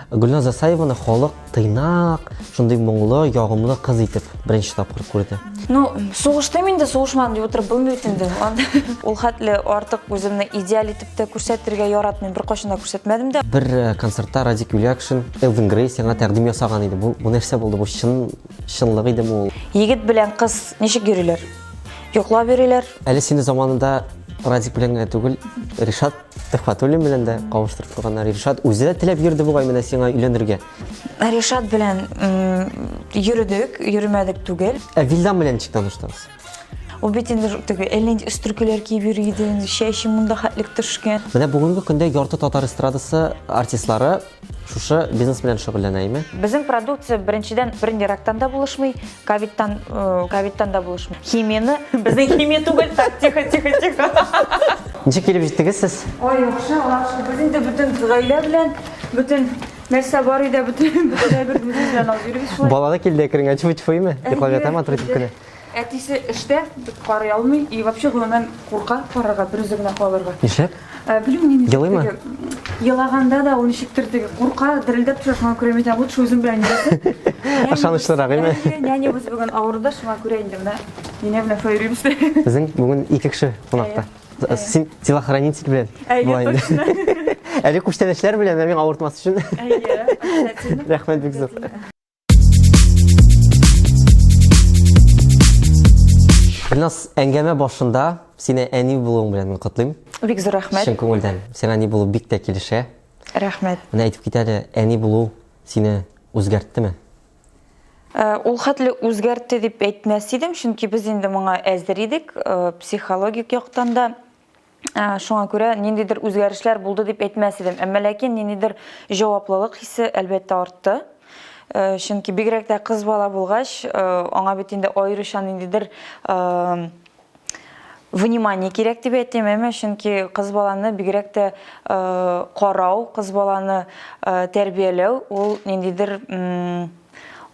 Гүлназ Асаеваны халық тыйнақ, шундай мұңлы, яғымлы қыз итеп бірінші тапқыр көрді. Ну, соғышта мен де соғышман деп отырып білмейтін де. Ол хәтлі артық өзімні идеал етіп те көрсеттерге ярат мен бір қошында көрсетмедім де. Бір концертта Радик Юлиакшин, Элвин Грей сеңа тәқдим жасаған еді. Бұл нәрсе болды, бұл шынлығы еді ме ол? Егет білен қыз нешік көрелер? Йоқлап берелер. Әлі сені заманында Радик білен түгіл, Ришат Тәхватуллин білен де қауыштырып қойғандар. Ришат өзі де тілеп ерді бұғай мені сеңа үйленірге. Ришат білен йөрідік, йөрімәдік түгел. Вилдан білен чиктан ұштағыз? Ол бетінде әлінде үстіркілер кейіп ерігеден, шәйші мұнда қәтлік түршкен. Менә бүгінгі күнде ярты татар эстрадасы артистлары шушы бизнес белән шөгыльләнәме? Безнең продукция беренчедән рактан да булышмый, ковидтан да булышмый. Химияны, безнең химия түгел, так, тихо. Ничек килеп җиттегез сез? Ой, яхшы, без инде бөтен гаилә белән, бөтен нәрсә бар иде, бөтен бер белән алып йөрибез шулай. Балада килде кереңә чуй-чуймы? Йоклап ятамы отрыв көне? Әтисе эштә, карый алмый, и вообще гомумән курка карарга, бер үзегенә калырга. Нишләп? Білмеймін, Елаймы? Елаганда да оны шектірдегі қорқа, дірілдеп тұра шыңа көремейтен бұд шөзім білән есі. Ашанышлырақ еме? Яне біз бүгін ауырда шыңа көрейінді мына. Ене білән фойреймізді. Біздің бүгін екі кіші қонақта. Сен телохранитель білән. Әйе, точно. Әлі күштенешлер білән, мен ауыртмасы үшін. Әйе, Рәхмет бек зор. Гүлназ, әңгәмә башында сені әни болуың белән мен котлыйм. Бик зор рәхмәт. Шын күңелдән. Сен әни булу бик тә килешә. Рәхмәт. Менә әйтеп китәле, әни булу сине үзгәрттеме? Ул хәтле үзгәртте дип әйтмәс идем, чөнки без инде моңа әзер идек, психологик яктан да. Шуңа күрә ниндидер үзгәрешләр булды дип әйтмәс идем. Әмма ләкин ниндидер җаваплылык хисе әлбәттә артты. Чөнки бигрәк тә кыз бала булгач, аңа бит инде аеруча ниндидер внимание кирәк дип әйтәм, әмма чөнки кыз баланы бигрәк тә карау, кыз баланы тәрбияләү, ул ниндидер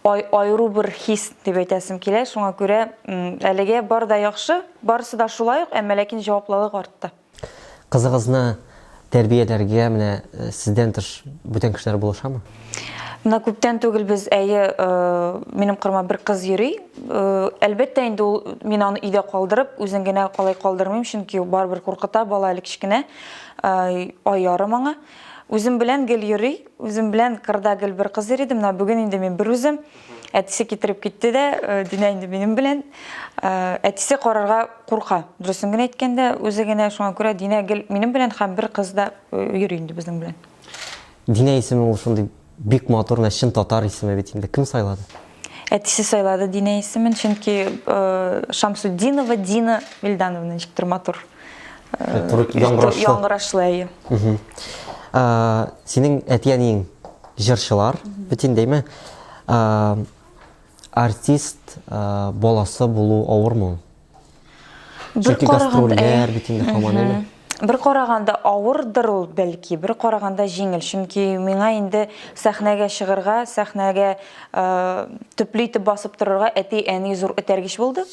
айыру бер хис дип әйтәсем килә. Шуңа күрә әлегә бар да яхшы, барысы да шулай ук, әмма ләкин җаваплылык артты. Кызыгызны тәрбияләргә менә сездән тыш бүтән кешеләр булышамы? Мына күптән түгел без минем кырма бер кыз йөри. Әлбәттә инде ул мин аны өйдә калдырып, үзен генә калай калдырмыйм, чөнки барбер куркыта, бала әле кичкенә, аярым аңа. Үзем белән гел йөри, үзем белән кырда гел бер кыз йөри. Менә бүген инде мин бер үзем, әтисе китереп китте дә, Динә инде минем белән. Әтисе карарга курка. Дөресен генә әйткәндә, үзе генә шуңа күрә Динә гел минем белән һәм бер кыз да йөри инде безнең белән. Динә исеме ул шундый бик матур, чын татар исеме бит инде. Кем сайлады? Әтисе сайлады Динә исемен, чөнки Шамсуддинова Дина Вильдановна ничектер матур. Яңгырашлы. Синең әти-әниең җырчылар бит индеме? Артист баласы булу авырмы? Чөнки гастрольләр бит инде һаман әле. Бер караганда авырдыр ул бәлки, бер караганда җиңел, чөнки миңа инде сәхнәгә чыгарга, сәхнәгә төпле итеп басып торырга әти-әни зур этәргеч булды.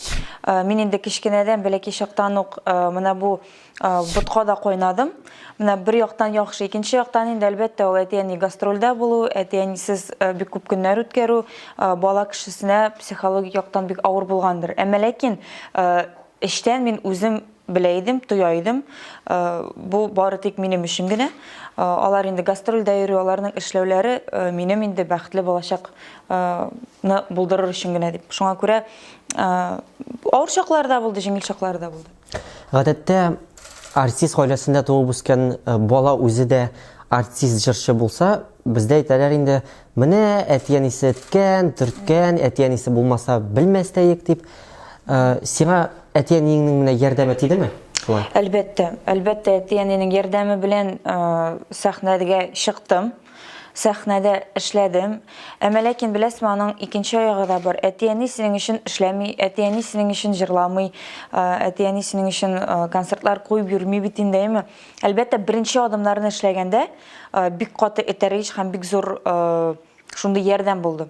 Мин инде кичкенәдән бәлки чактан ук менә бу ботка да койнадым. Менә бер яктан яхшы, икенче яктан инде әлбәттә ул әти-әни гастрольдә булу, әти-әнисез бик күп көннәр үткәрү бала кешесенә психологик яктан бик авыр булгандыр. Әмма ләкин эштән мин үзем беләйдем, тояйдым. Бу бары тик минем өчен генә. Алар инде гастрольдә йөри, аларның эшләүләре минем инде бәхетле балачакны булдырыр өчен генә дип. Шуңа күрә авыр чаклар да булды, җиңел чаклар да булды. Гадәттә артист гаиләсендә туып үскән бала үзе дә артист җырчы булса, бездә әйтәләр инде, менә әти-әнисе эткән, төрткән, әти-әнисе булмаса белмәстәйек дип. Сиңа әти-әниеңнең менә ярдәме тидеме? Әлбәттә, әти-әнинең ярдәме белән сәхнәгә чыктым. Сәхнәдә эшләдем. Әмма ләкин беләсезме, аның икенче аягы да бар. Әти-әни синең өчен эшләми, әти-әни синең өчен җырламый, әти-әни синең өчен концертлар куеп йөрми бит инде, әйме? Әлбәттә, беренче адымнарны эшләгәндә бик каты этәргеч һәм бик зур шундый ярдәм булды.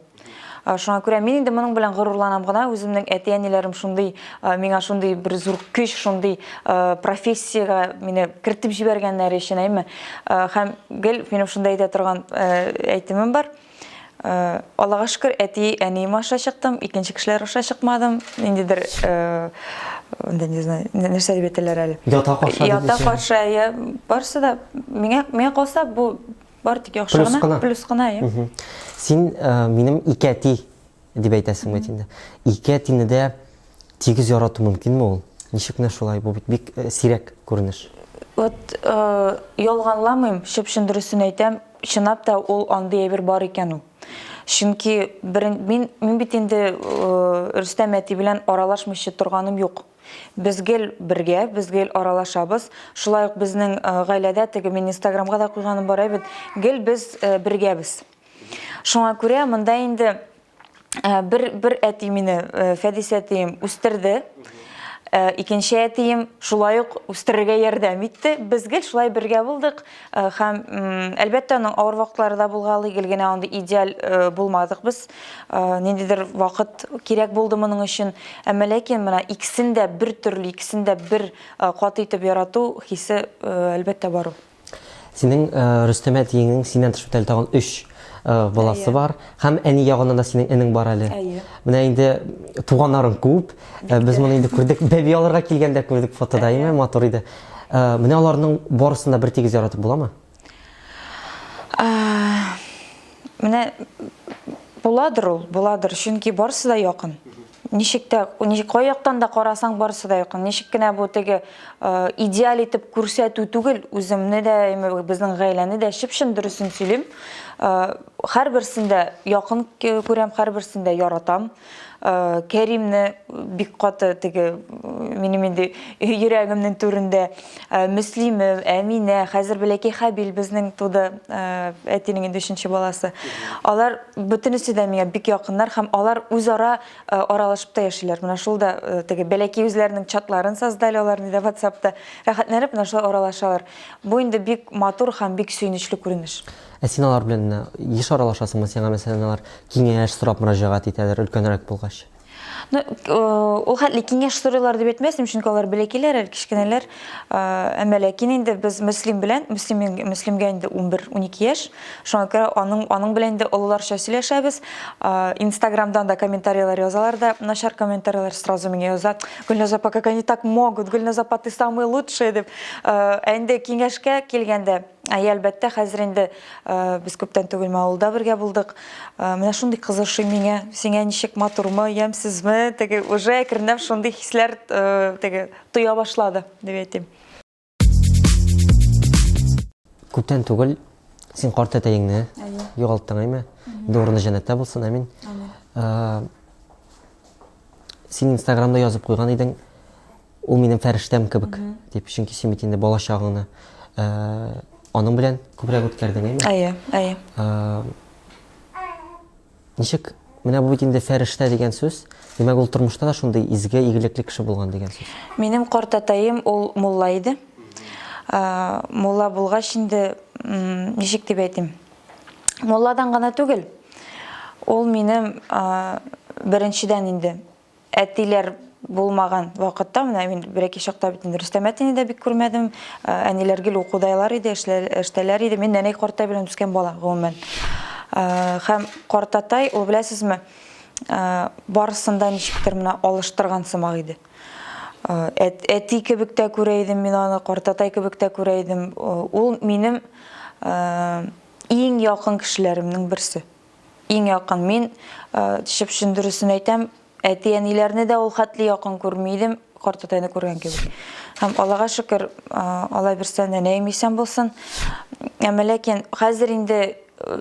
Шуңа күрә мин инде моның белән горурланам гына, үземнең әти-әниләрем шундый, миңа шундый бер зур көч, шундый профессиягә мине кертеп җибәргәннәр өчен әйме. Һәм гел минем шунда әйтә торган әйтемем бар. Аллага шөкер, әти-әнием аша чыктым, икенче кешеләр аша чыкмадым. Ниндидер, не знаю, нәрсә дип әйтәләр әле. Ята каршы. Ята каршы, я барсы да миңа калса бу бар тик яхшы гына, плюс гына, я. Син минем ике әти дип әйтәсең бит инде. Ике әтине дә тигез ярату мөмкинме ул? Ничек менә шулай? Бу бит бик сирәк күренеш. Вот ялганламыйм, чын дөресен әйтәм, чынлап та ул андый әйбер бар икән ул. Чөнки мин бит инде Рөстәм әти белән аралашмыйча торганым юк. Без гел бергә, без гел аралашабыз. Шулай ук безнең гаиләдә теге мин Инстаграмга да куйганым бар бит. Гел без бергәбез. Шуңа күрә монда инде бер әти мине, Фәдис әтием, үстерде. Икенче әтием шулай ук үстерергә ярдәм итте. Без гел шулай бергә булдык. Һәм әлбәттә аның авыр вакытлары да булгалы, гел генә андый идеаль булмадык без. Ниндидер вакыт кирәк булды моның өчен. Әмма ләкин менә икесен дә бер төрле, икесен дә бер кат итеп ярату хисе әлбәттә бар. Синең Рөстәм әтиеңнең синнән тыш тагын 3 баласы бар. Һәм әни ягында да синең энең бар әле. Менә инде туганнарың күп. Без моны инде күрдек. Бәби алырга килгәндә күрдек фотода, әйме, матур иде. Менә аларның барысында бер тигез яратып буламы? Менә буладыр, чөнки барысы да якын. Ничек кай яктан да карасаң барысы да якын. Ничек кенә бу теге идеаль итеп күрсәтү түгел, үземне дә, безнең гаиләне дә чын дөресен сөйлим. Һәрберсендә якын күрәм, һәрберсендә яратам. Кәримне бик каты теге минем инде йөрәгемнең түрендә, Мөслиме, Әминә, хәзер бәләкәй Хабил безнең туды, әтинең инде 3нче баласы. Алар бөтенесе дә миңа бик якыннар һәм алар үзара аралашып та яшиләр. Менә шул да теге бәләкәй үзләренең чатларын создали, алар да WhatsApp'та рәхәтләнеп менә шулай аралашалар. Бу инде бик матур һәм бик сөйнечле күренеш. Син алар белән еш аралашасыңмы? Сиңа мәсәлән алар киңәш сорап мөрәҗәгать итәләр өлкәнрәк булгач. Ул хәтле киңәш сорыйлар дип әйтмәсем, чөнки алар бәләкәйләр, кичкенәләр. Әмма ләкин инде без Мөслимгә инде 11-12 яшь. Шуңа күрә аның белән инде олыларча сөйләшәбез. Инстаграмдан да комментарийлар язалар да, начар комментарийлар сразу миңа яза. Гөлназ апа, как они так могут? Гөлназ апа, ты самый лучший дип. Инде киңәшкә килгәндә, әлбәттә, хәзер инде без күптән түгел авылда бергә булдык. Менә шундый кызышый миңа, сиңа ничек матурмы, ямсызмы? Теге уже әкренләп шундый хисләр теге туя башлады дип әйтим. Күптән түгел син карт әтәеңне югалттың, әйме? Дөрүне җәннәттә булсын, амин. Син Инстаграмда язып куйган идең, ул минем фәрештәм кебек дип, чөнки син бит инде балачагыңны аның белән күбрәк үткәрдең, әйме? Ничек? Менә бу бит инде фәрештә дигән сүз. Димәк, ул тормышта да шундый изге, игелекле кеше булган дигән сүз. Минем карт атаем ул мулла иде. Мулла булгач инде ничек дип әйтим? Мулладан гына түгел. Ул минем беренчедән инде әтиләр булмаган вакытта, менә мин бер-ике чакта бит Рөстәм әтине дә бик күрмәдем. Әниләр гел укудайлар иде, эштәләр иде. Мин нәнәй картай белән үскән бала гомумән. Һәм картатай, ул беләсезме, барысында ничектер менә алыштырган сымак иде. Әти кебек тә күрә идем мин аны, картатай кебек тә күрә идем. Ул минем иң якын кешеләремнең берсе. Иң якын. Мин чын дөресен әйтәм, әти-әниләрне дә ул хәтле якын күрмидем, картатайны күргән кебек. Һәм Аллага шөкер, Алла берсән нәнәем исән булсын. Әмма ләкин хәзер инде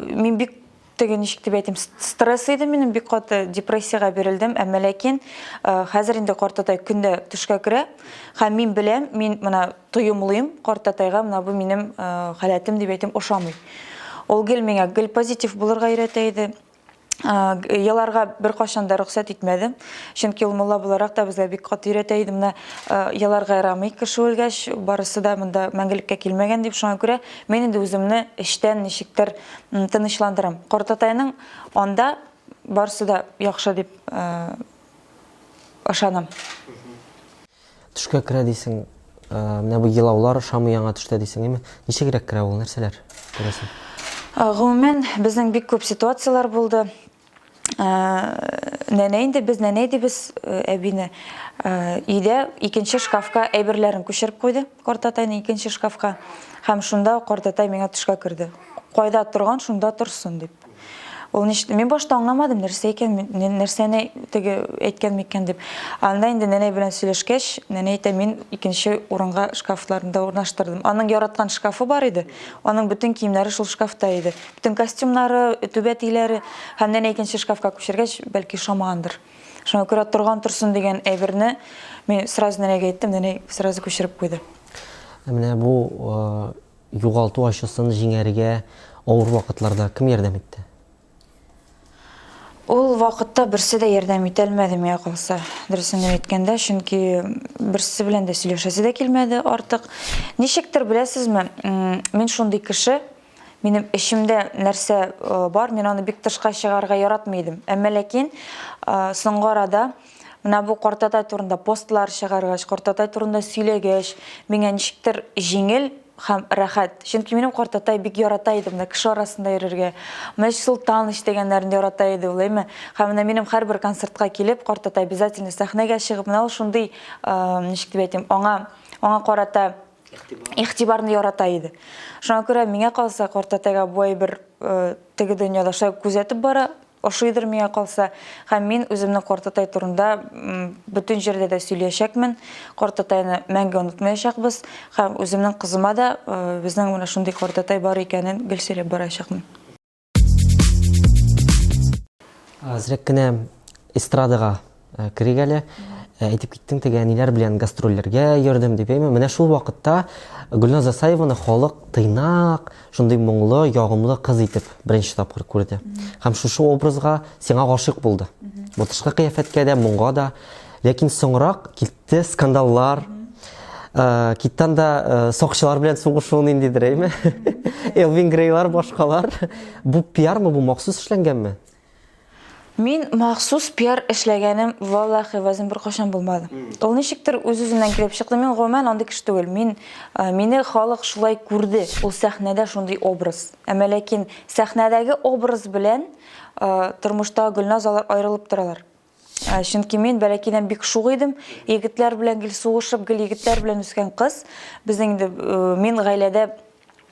мин бик теге ничек дип әйтим, стресс иде минем, бик каты депрессиягә бирелдем. Әмма ләкин хәзер инде картатай көндә төшкә керә. Һәм мин беләм, мин менә тоемлыйм картатайга, менә бу минем халәтем дип әйтим, ошамый. Ул гел миңа гел позитив булырга өйрәтә иде. Яларга бер кашан да рөхсәт итмәдем. Чөнки ул мулла буларак та безгә бик каты өйрәтә иде. Менә яларга ярамый, кеше үлгәч, барысы да монда мәңгелеккә килмәгән дип, шуңа күрә мин инде үземне эчтән ничектер тынычландырам. Картатайның анда барысы да яхшы дип ышанам. Төшкә керә дисең, менә бу елаулар шамы яңа төштә дисең, әйме? Ничә кирәк керә ул нәрсәләр? Күрәсең. Гомумән безнең бик күп ситуациялар булды. Без нәнә идебез әбине. Өйдә икенче шкафка әйберләрен күчереп куйды. Картатайны икенче шкафка. Һәм шунда картатай миңа төшкә керде. Кайда торган, шунда торсын дип. Ул мин башта аңламадым, нәрсә икән, нәрсәне теге әйткән микән дип. Анда инде нәнә белән сөйләшкәч, нәнә әйтә, мин икенче урынга шкафларында урнаштырдым. Аның яраткан шкафы бар иде. Аның бөтен киемнәре шул шкафта иде. Бөтен костюмнары, түбәтиләре, һәм нәнә икенче шкафка күчергәч, бәлки шамагандыр. Шуңа күрә торган торсын дигән әйберне мин сразу нәнәгә әйттем, нәнә сразу күчереп куйды. Менә бу югалту ачысын җиңәргә авыр вакытларда кем ярдәм итте? Ул вакытта берсе дә ярдәм итә алмады миңа калса. Дөресен әйткәндә, чөнки берсе белән дә сөйләшәсе дә килмәде артык. Ничектер беләсезме, мин шундый кеше, минем эшемдә нәрсә бар, мин аны бик тышка чыгарга яратмыйдым. Әмма ләкин соңгы арада менә бу картатай турында постлар чыгаргач, картатай турында сөйләгәч, миңа ничектер җиңел һәм рәхәт. Чөнки минем картатай бик ярата иде, менә кеше арасында йөрергә. Менә Султан дигәннәрне ярата иде, улаймы? Һәм менә минем һәрбер концертка килеп, картатай обязательно сәхнәгә чыгып, менә ул шундый, ничек дип әйтим, аңа карата игътибарны ярата иде. Шуңа күрә миңа калса, картатайга бу бер теге дөньяда шулай күзәтеп бара, ошыйдыр миңа калса, һәм мин үземнең картатай турында бөтен җирдә дә сөйләшәкмен. Картатайны мәңге онытмаячакбыз һәм үземнең кызыма да безнең менә шундый картатай бар икәнен гөлсереп барачакмын. Азрак кенә эстрадага керик әле. Әйтеп киттең, теге әниләр белән гастрольләргә йөрдем дип әйме. Менә шул вакытта Гөлназ Асаеваны халык тыйнак, шундый моңлы, ягымлы кыз итеп беренче тапкыр күрде. Һәм шушы образга сиңа гашык булды. Бу тышкы кыяфәткә дә, моңга да. Ләкин соңрак китте скандаллар. Киттан да сакчылар белән сугышуын индидер әйме. Элвин Грейлар, башкалар. Бу пиармы, бу махсус эшләнгәнме? Мин махсус пиар эшләгәнем валлахи вазин бер кашан булмады. Ул ничектер үз-үзеннән килеп чыкты. Мин гомумән андый кеше түгел. Мине халык шулай күрде. Ул сәхнәдә шундый образ. Әмма ләкин сәхнәдәге образ белән тормышта Гөлназ алар аерылып торалар. Чөнки мин бәләкидән бик шук идем. Егетләр белән гел сугышып, гел егетләр белән үскән кыз. Безнең мин гаиләдә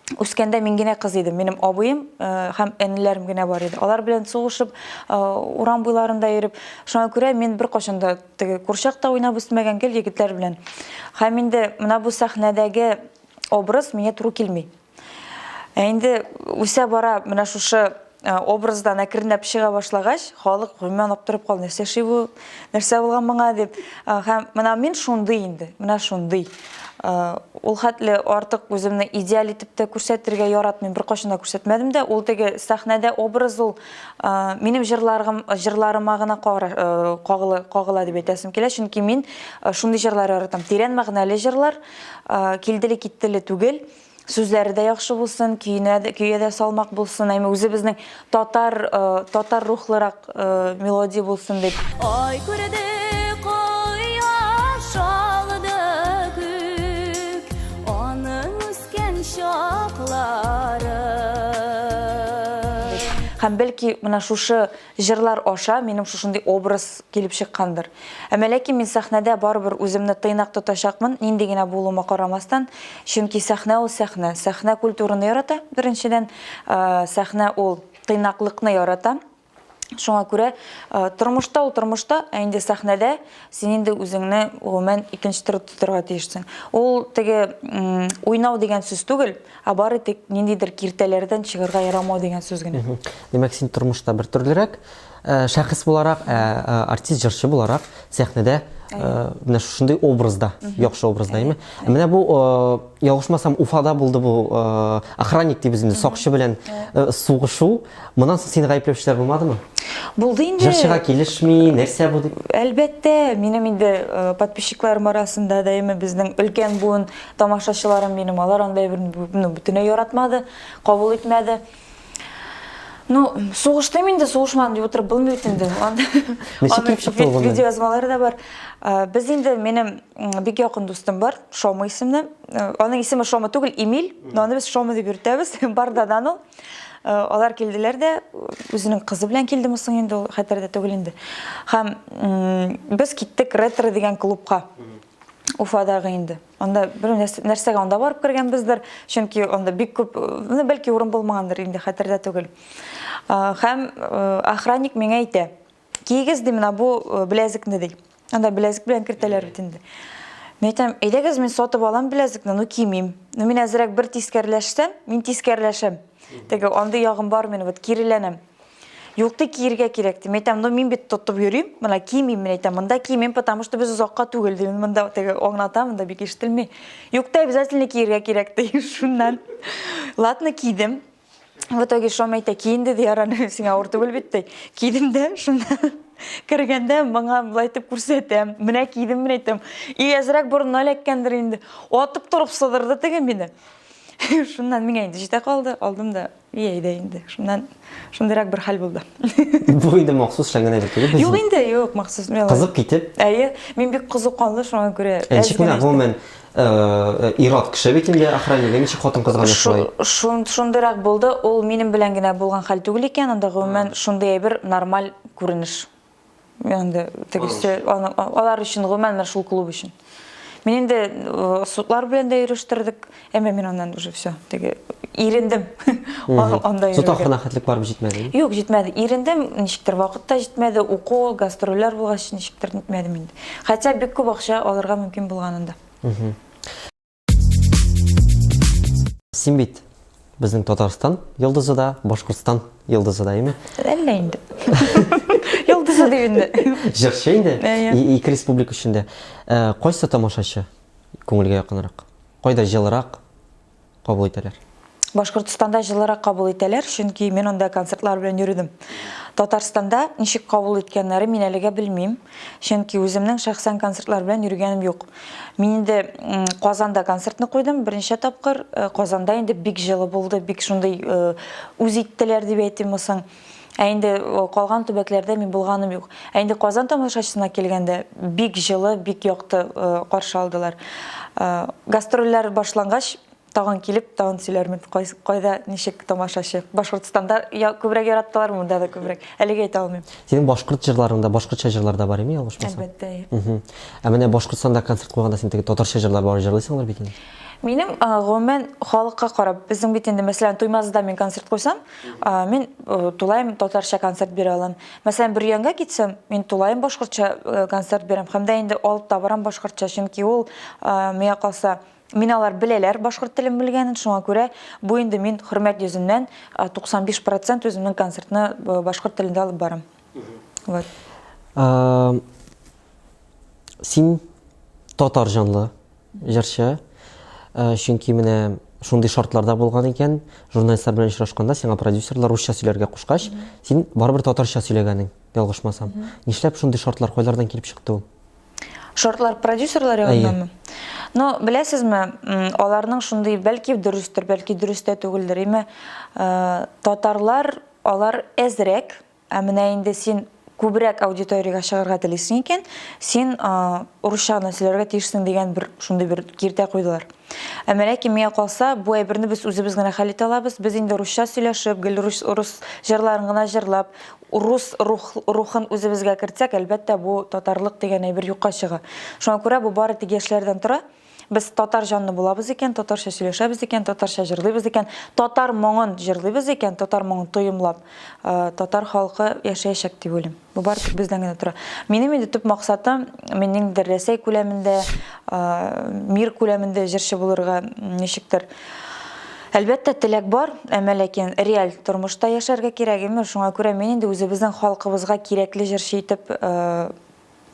үскәндә мин генә кыз идем. Минем абыем һәм әниләрем генә бар иде. Алар белән сугышып, урам буйларында йөреп, шуңа күрә мин бер кашан да теге курчакта уйнап үсмәгән гел егетләр белән. Һәм инде менә бу сәхнәдәге образ миңа туры килми. Инде үсә бара менә шушы образдан әкренләп чыга башлагач, халык гомумән аптырап калды. Нәрсә ши бу? Нәрсә булган моңа дип. Һәм менә мин шундый инде, менә шундый. Ул хәтле артык үземне идеал итеп тә күрсәтергә яратмыйм, бер кашан да күрсәтмәдем дә. Ул теге сәхнәдә образ ул минем җырларыма гына кагыла дип әйтәсем килә, чөнки мин шундый җырлар яратам. Тирән мәгънәле җырлар, килделе киттеле түгел. Сүзләре дә яхшы булсын, көйгә дә салмак булсын, әйме үзебезнең татар рухлырак мелодия булсын дип. Ай күрде кояш алды күк, аның үскән чаклары. Һәм бәлки менә шушы җырлар аша минем шушындый образ килеп чыккандыр. Әмма ләкин мин сәхнәдә барыбер үземне тыйнак тотачакмын, нинди генә булуыма карамастан, чөнки сәхнә ул сәхнә. Сәхнә культураны ярата, беренчедән, сәхнә ул тыйнаклыкны ярата. Шуңа күрә тормышта ул тормышта, инде сәхнәдә син инде үзеңне гомумән икенче төр тотырга тиешсең. Ул теге уйнау дигән сүз түгел, бары тик ниндидер киртәләрдән чыгарга ярамау дигән сүз генә. Демәк, син тормышта бер төрлерәк, шәхес буларак, артист, җырчы буларак сәхнәдә менә шундый образда, яхшы образда, әйме. Менә бу ялгышмасам Уфада булды бу охранник дибез инде, сакчы белән сугышу. Моннан соң сине гаепләүчеләр булмадымы? Булды инде. Җырчыга килешми, нәрсә бу дип? Әлбәттә, минем инде подписчикларым арасында да әйме безнең өлкән буын тамашачыларым минем, алар андай бер бөтенләй яратмады, кабул итмәде. Ну, соғышта мен де соғышмадым деп отырып білмейді енді. Неше киіп шықты ол онда? Видеоязмалары да бар. Біз енді менің бек жақын достым бар, Шома есімді. Оның есімі Шома түгіл, Эмиль. Но оны біз Шома деп үйретеміз. Бардадан ол. Олар келділер де, өзінің қызы білен келді мұсың енді, ол қайтарда түгіл енді. Хам, біз кеттік ретро деген клубқа. Уфадағы енді. Онда бір нәрсеге онда барып кірген біздер, чөнки онда бик көп, бәлки орын болмағандар енді хәтердә түгел. Һәм охранник миңа әйтә, кигез ди мына бу беләзекне ди. Онда беләзек белән кертәләр бит инде. Мен әйтәм, әйдәгез мен сатып алам беләзекне, ну кимим. Ну мин әзрәк бер тискәрләшсәм, мин тискәрләшәм. Теге анда ягым бар мен, вот киреләнәм. Юкты киергә кирәк ди. Мен әйтәм, ну мин бит тотып йөрим, менә кимим, мен әйтәм, монда кимим, потому что без узакка түгел ди. Монда теге аңлатам, монда бик ишетелми. Юкты обязательно киергә кирәк ди. Шуннан. Ладно, кидем. В итоге Шома әйтә, киенде ди, яраны сиңа авыр түгел бит ди. Кидем дә, шуннан кергәндә маңа булай итеп күрсәтәм. Менә кидем, мен әйтәм. И әзрәк бурынна эләккәндер инде. Атып торып сыдырды теге мине. Шуннан миңа инде җитә калды, алдым да, әйдә инде. Шуннан шундыйрак бер хәл булды. Бу инде махсус эшләнгән әйбер түгел. Юк инде, юк, махсус. Кызып китеп. Әйе, мин бик кызыкканлы, шуңа күрә. Ничек менә гомумән ират кеше бит инде охранник, ничек хатын кызган шулай. Шундыйрак булды, ул минем белән генә булган хәл түгел икән, анда гомумән шундый әйбер нормаль күренеш. Янда тегесе алар өчен гомумән шул клуб өчен. Мен инде судлар белән дә йөрүштөрдек, әмма мин аннан уже все, теге ирендем. Анда Суд ахырына хәтлек барып җитмәде. Юк, җитмәде. Ирендем, ничектер вакытта җитмәде, уку, гастрольләр булгач ничектер җитмәде инде. Хәтта бик күп акча алырга мөмкин булганында. Син бит безнең Татарстан йолдызы да, Башкортстан йолдызы да, әйме? Әллә инде. Йолдызы дип инде. Җырчы инде. Ике республика эчендә. Кайсы тамашачы күңелгә якынрак? Кайда җылырак кабул итәләр? Башкортстанда җылырак кабул итәләр, чөнки мин анда концертлар белән йөридем. Татарстанда ничек кабул иткәннәре мин әлегә белмим, чөнки үземнең шәхсән концертлар белән йөргәнем юк. Мин инде Казанда концертны куйдым, беренче тапкыр. Казанда инде бик җылы булды, бик шундый үз иттеләр дип әйтим мисың. Инде калган төбәкләрдә мин булганым юк. Инде Казан тамашачысына килгәндә бик җылы, бик якты каршы алдылар. Гастрольләр башлангач, тагын килеп, тагын сөйләрмен, кайда ничек тамашачы. Башкортстанда күбрәк яраттылар, монда да күбрәк. Әлегә әйтә алмыйм. Синең башкорт җырларыңда, башкортча җырлар да бар име, ялгышмасам? Әлбәттә. Ә менә Башкортстанда концерт куйганда син теге татарча җырлар бар җырлыйсыңдыр бит инде. Минем гомумән халыкка карап, безнең бит инде мәсәлән Туймазда мин концерт куйсам, мин тулайым татарча концерт бирә алам. Мәсәлән Бөрьянга китсәм, мин тулайым башкортча концерт бирәм. Һәм дә инде алып та барам башкортча, чөнки ул миңа калса мин алар беләләр башкорт телен белгәнен, шуңа күрә бу инде мин хөрмәт йөзеннән 95% үземнең концертны башкорт телендә алып барам. Вот. Син татар җанлы җырчы, чөнки менә шундый шартларда булган икән, журналистлар белән очрашканда сиңа продюсерлар русча сөйләргә кушкач, син барыбер татарча сөйләгәнең, ялгышмасам. Нишләп шундый шартлар кайлардан килеп чыкты ул? Шартлар продюсерлар ягыннанмы? Но беләсезме, аларның шундый бәлки дөрестер, бәлки дөрес тә түгелдер, име татарлар алар әзрәк, ә менә инде син күбрәк аудиториягә чыгарга телисең икән, син урысчаны сөйләргә тиешсең дигән бер шундый бер киртә куйдылар. Әмма ләкин миңа калса, бу әйберне без үзебез генә хәл итә алабыз. Без инде русча сөйләшеп, гел рус җырларын гына җырлап, рус рухын үзебезгә кертсәк, әлбәттә бу татарлык дигән әйбер юкка чыга. Шуңа күрә бу бары тик яшьләрдән тора. Без татар җанлы булабыз икән, татарча сөйләшәбез икән, татарча җырлыйбыз икән, татар моңын җырлыйбыз икән, татар моңын тоемлап, татар халкы яшәячәк дип уйлыйм. Бу бары тик бездән генә тора. Минем инде төп максатым минем Рәсәй күләмендә, мир күләмендә җырчы булырга ничектер. Әлбәттә теләк бар, әмма ләкин реаль тормышта яшәргә кирәк име, шуңа күрә мин инде үзебезнең халкыбызга кирәкле җырчы итеп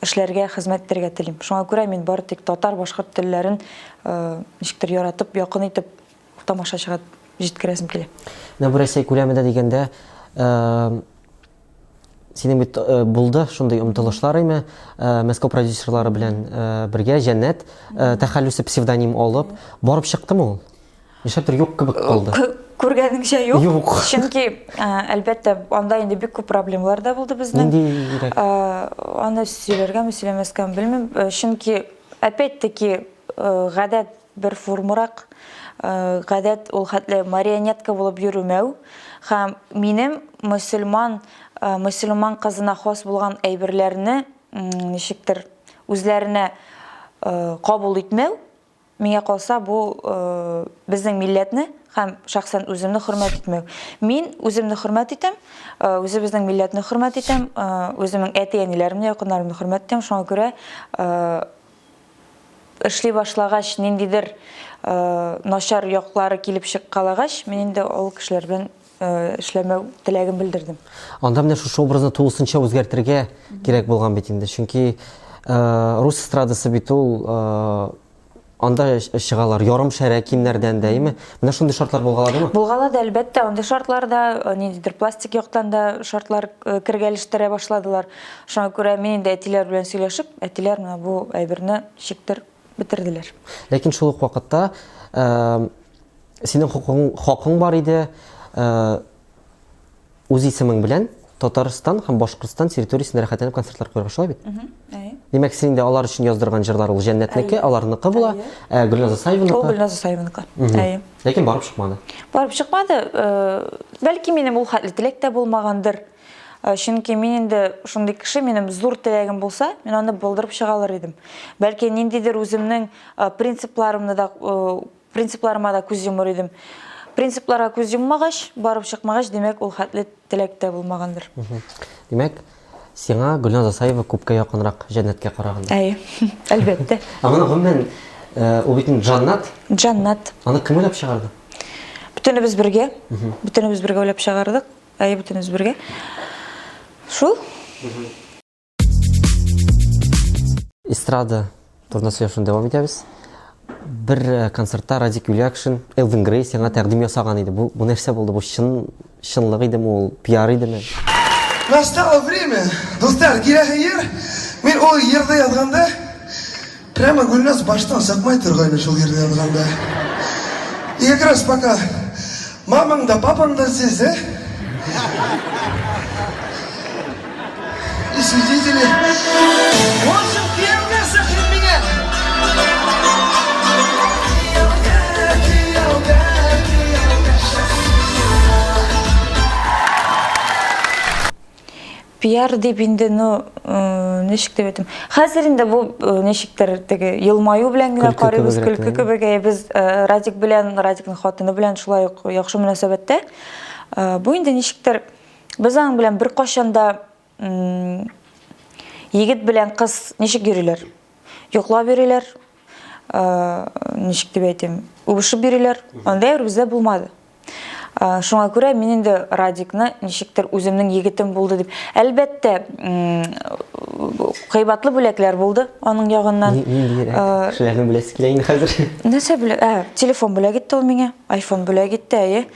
эшләргә, хезмәт итәргә телим. Шуңа күрә мин бары тик татар, башкорт телләрен ничектер яратып, якын итеп тамашачыга җиткерәсем килә. Менә бу Рәсәй күләмендә дигәндә, синең бит булды шундый омтылышлар име, Мәскәү продюсерлары белән бергә Җәннәт тәхәллүсе псевдоним алып барып чыктымы ул? Нишләптер юк кебек калды. Күргәнеңчә юк. Юк. Чөнки әлбәттә анда инде бик күп проблемалар да булды безнең. Ниндирәк? Аны сөйләргәме, сөйләмәскәме белмим. Чөнки опять-таки гадәт бер формурак, гадәт ул хәтле марионетка булып йөрүмәү һәм минем мөселман кызына хас булган әйберләрне ничектер үзләренә кабул итмәү, миңа калса бу безнең милләтне һәм шәхсән үземне хөрмәт итмәү. Мин үземне хөрмәт итәм, үзебезнең милләтне хөрмәт итәм, үземнең әти-әниләремне, якыннарымны хөрмәт итәм. Шуңа күрә эшли башлагач, ниндидер начар яклары килеп чыккалагач, мин инде ул кешеләр белән эшләмәү теләген белдердем. Анда менә шушы образны тулысынча үзгәртергә кирәк булган бит инде. Чөнки рус эстрадасы бит ул анда чыгалар ярым шәрә киемнәрдән дәйме? Менә шундый шартлар булгаладымы? Булгалады әлбәттә, анда шартларда ниндидер пластик яктан да шартлар кергәлештерә башладылар. Шуңа күрә мин инде әтиләр белән сөйләшеп, әтиләр менә бу әйберне шиктер бетерделәр. Ләкин шул ук вакытта синең хакың бар иде үз исемең белән Татарстан һәм Башкортстан территориясендә рәхәтләнеп концертлар куярга шулай бит? Димәк, син инде алар өчен яздырган җырлар ул җәннәтнеке, аларныкы була, Гөлназ Асаеваныкы. Ул Гөлназ Асаеваныкы. Ләкин барып чыкмады. Барып чыкмады. Бәлки минем ул хәтле теләк тә булмагандыр. Чөнки мин инде шундый кеше, минем зур теләгем булса, мин аны булдырып чыгалар идем. Бәлки ниндидер үземнең принципларыма да күз йомар идем. Принципларга күз йоммагач, барып чыкмагач, демәк ул хәтле теләк тә булмагандыр. Димәк, сиңа Гөлназ Асаева күпкә якынрак җәннәткә караганда. Әлбәттә. Аны гомумән ул бит җаннат. Җаннат. Аны кем уйлап чыгарды? Бөтенебез бергә. Бөтенебез бергә уйлап чыгардык. Бөтенебез бергә. Шул. Эстрада турында сөйләшүне дәвам итәбез. Бер концертта Радик Юлиакшин, Элвин Грей сиңа тәкъдим ясаган иде. Бу нәрсә булды? Бу чынлык идеме ул? Пиар идеме? Настало время, достар, кирәге йер. Мин ул йердә язганда, прямо Гөлназ баштан сакмай торган шул йердә язганда. И как раз пока мамаң да, папаң да здесь, И свидетели. В общем, первый сохран меня. Пиар дип инде, ничек дип әйтим. Хәзер инде бу ничектер теге елмаю белән генә карыйбыз, көлке кебек. Без Радик белән, Радикның хатыны белән шулай ук яхшы мөнәсәбәттә. Бу инде ничектер без аның белән бер кашанда егет белән кыз ничек йөриләр? Йоклап йөриләр. Ничек дип әйтим? Убышып йөриләр. Анда бездә булмады. Шуңа күрә мин инде Радикны ничектер үземнең егетем булды дип. Әлбәттә, кыйбатлы бүләкләр булды аның ягыннан. Кешеләрне беләсе килә инде хәзер. Нәрсә бүләк? Телефон бүләк итте ул миңа, iPhone бүләк итте.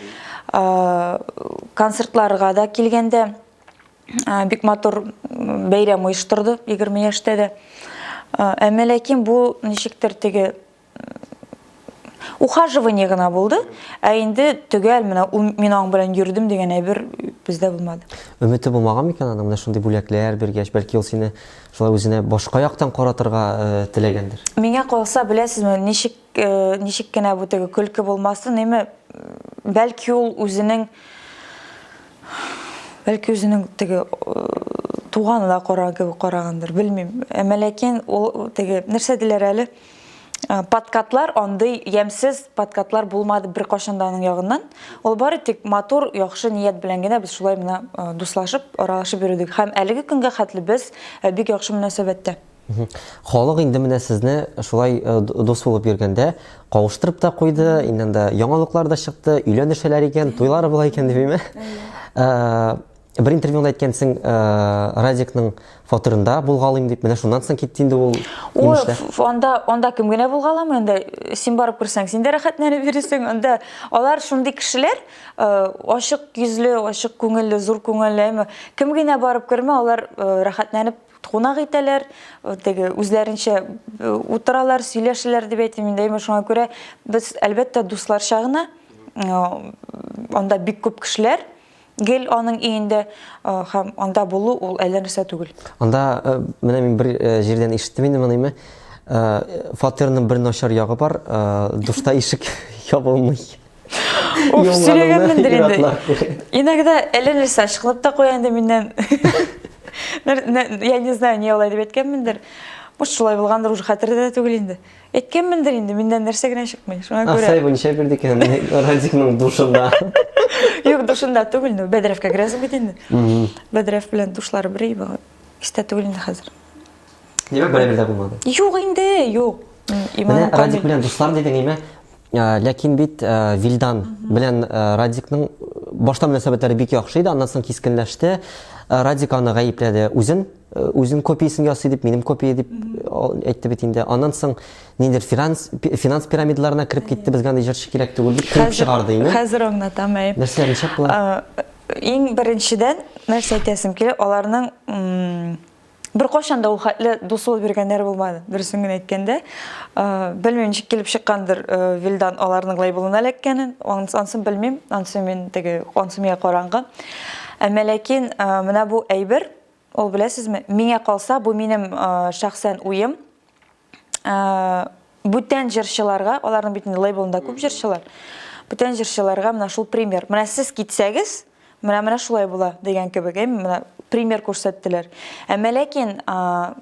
Концертларга да килгәндә бик матур бәйрәм оештырды 20 яшьтә дә. Әмма ләкин бу ничектер теге ухаживание гына булды, инде төгәл менә мин аның белән йөрдем дигән әйбер бездә булмады. Өмете булмаган микән аның менә шундый бүләкләр бергәч, бәлки ул сине шулай үзенә башка яктан каратырга теләгәндер. Миңа калса, беләсезме, ничек кенә бу теге көлке булмасын, бәлки ул үзенең теге туганына карагандыр, белмим. Әмма ләкин ул теге нәрсә диләр әле? Подкатлар, андый ямсыз подкатлар булмады бер кашанда аның ягыннан. Ул бары тик матур, яхшы ният белән генә без шулай менә дуслашып, аралашып йөрдек. Һәм әлеге көнгә хәтле без бик яхшы мөнәсәбәттә. Халык инде менә сезне шулай дус булып йөргәндә кавыштырып та куйды, инде яңалыклар да чыкты, өйләнешәләр икән, туйлары була икән дип әйме? Бір интервьюда әйткәнсең, Радикның фатирында булгалыйм дип, менә шуннан соң китте инде ул Ой, имешле. онда кем генә булгалам, инде син барып күрсәң, син дә рәхәтләнеп бирәсең. Онда алар шундый кешеләр, ачык йөзле, ачык күңелле, зур күңелле, кем генә барып күрмә, алар рәхәтләнеп кунак итәләр, теге үзләренчә утыралар, сөйләшәләр дип әйтим инде. Шуңа күрә без әлбәттә дусларча гына, онда бик күп кешеләр гел аның өендә һәм анда булу ул әллә нәрсә түгел. Анда менә мин бер җирдән ишеттем инде моныймы. Фатирның бер начар ягы бар, душта ишек ябылмый. Уф, сөйләгәнмендер инде. Иногда әллә нәрсә ачыклап та куя инде миннән. Я не знаю, не алай дип әйткәнмендер. Может, шулай булгандыр, уже хәтердә түгел инде. Әйткәнмендер инде, миннән нәрсә генә чыкмый. Шуңа күрә. Асай бу ничә бирде икән Радикның душында. Юк, душында түгел, Бәдрәфкә керәсең бит инде. Бәдрәф белән душлары бер ибә. Истә түгел инде хәзер. Нимә бер дә булмады? Юк инде, юк. Менә Радик белән дуслар дидең име. Ләкин бит Вилдан белән Радикның башта мөнәсәбәтләре бик яхшы иде, аннан соң кискенләште. Радик аны гаепләде, үзен копиясын ясый дип, минем копия дип әйтте бит инде. Аннан соң ниндер финанс пирамидаларына кирип китте, безгә андый җырчы кирәк түгел дип кирип чыгарды име. Хәзер аңлатам. Нәрсәләрне шәп була? Иң беренчедән нәрсә әйтәсем килә, аларның бер кашан да ул хәтле дус булып биргәннәр булмады. Дөресен генә әйткәндә, белмим ничек килеп чыккандыр Вилдан аларның лейблына эләккәнен, ансын белмим, ансы мин теге ансы миңа караңгы. Әмма ләкин менә бу әйбер, ул беләсезме, миңа калса, бу минем шәхсән уем. Бүтән җырчыларга, аларның битендә лейблында күп җырчылар. Бүтән җырчыларга менә шул пример. Менә сез китсәгез, менә шулай була дигән кебек, менә пример күрсәттеләр. Әмма ләкин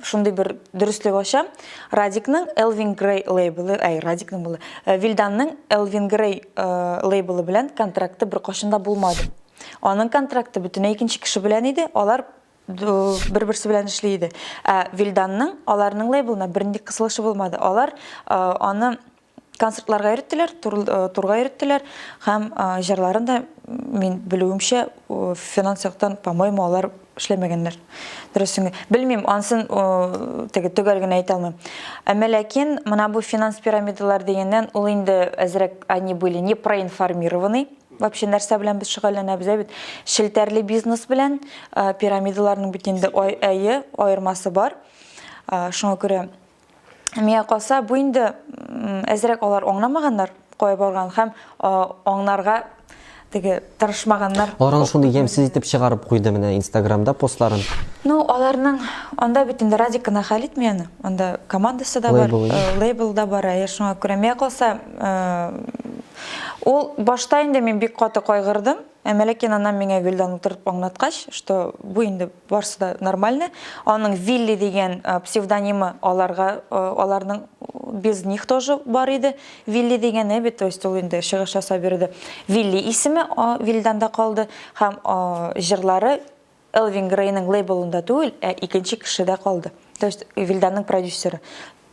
шундый бер дөрестлек ачам, Радикның Elvin Grey лейблы, Радикның булды. Вилданның Elvin Grey лейблы белән контракты бер кашында булмады. Аның контракты бөтенләй икенче кеше белән иде, алар бер-берсе белән эшли иде. Вилданның аларның лейблына бернинди кысылышы булмады. Алар аны концертларга йөрттеләр, турга йөрттеләр һәм җырларын да мин белүемчә финанс яктан, по-моему, алар эшләмәгәннәр. Дөресен белмим, ансын теге төгәл генә әйтә алмыйм. Әмма ләкин менә бу финанс пирамидалар дигәннән ул инде әзрәк они были не проинформированы. Вообще нәрсә белән без шөгыльләнәбез бит. Шелтәрле бизнес белән пирамидаларның бит инде аермасы бар. Шуңа күрә миңа калса, бу инде әзрәк алар аңламаганнар, кая барган һәм аңнарга теге тырышмаганнар. Алар шундый ямсыз итеп чыгарып куйды менә Инстаграмда постларын. Аларның анда бит инде Радикына хәл итми аны. Анда командасы да бар, лейбл да бар. Шуңа күрә миңа калса, ул башта инде мин бик каты кайгырдым. Әмма ләкин аннан миңа Вилдан утырып аңлаткач, что бу инде барсы да нормально. Аның Вилли дигән псевдонимы аларның без них тоже бар иде. Вилли дигән бит, то есть ул инде чыгыш ясап бирде. Вилли исеме Вилданда калды һәм җырлары Elvin Greyның лейблында түгел, икенче кешедә калды. То есть Вилданның продюсеры,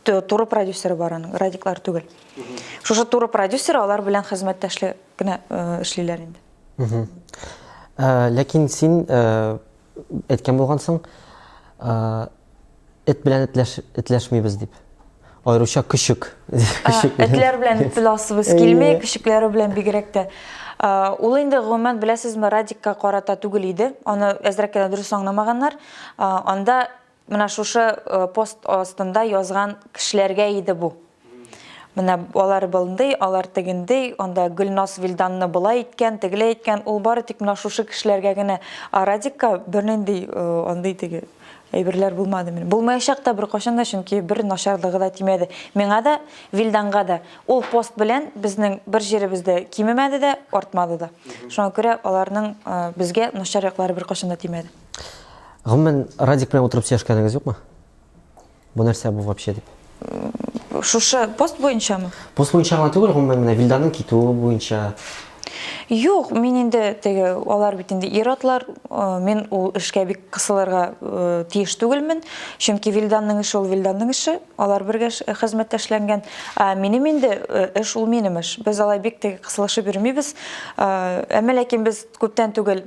туры продюсеры бар аның, Радиклар түгел. Шушы туры продюсеры алар белән хезмәттәшлек кенә эшлиләр инде. Ләкин син әйткән булгансың, эт белән этләшмибез дип. Айруча küçük. Этләр белән этләсебез килмәй, küçüкләре белән бигрәк тә. Ул инде гомумән беләсезме, Радикка карата түгел иде. Аны әзрәк кенә дөрес аңламаганнар. Анда менә шушы пост астында язган кешеләргә иде бу. Менә алар булды, алар тегендей, анда Гөлнас Вилданны булай иткән, тегеле иткән, ул бары тик менә шушы кешеләргә генә. Радикка бернинди андый теге әйберләр булмады минем. Булмаячак та бер кашан да, чөнки бер начарлыгы да тимәде. Миңа да, Вилданга да. Ул пост белән безнең бер җиребездә кимемәде дә, артмады да. Шуңа күрә аларның безгә начар яклары бер кашан да тимәде. Гомумән Радик белән утырып сөйләшкәнегез юкмы? Бу нәрсә бу вообще дип? Шушы пост буенчамы? Пост буенча гына түгел, гомумән менә Вилданның китүе буенча. Юк, мин инде теге алар бит инде иратлар, мин ул эшкә бик кысылырга тиеш түгелмен, чөнки Вилданның эше ул Вилданның эше, алар бергә хезмәттәшләнгән. Минем инде эш ул минем эш. Без алай бик теге кысылышып йөрмибез. Әмма ләкин без күптән түгел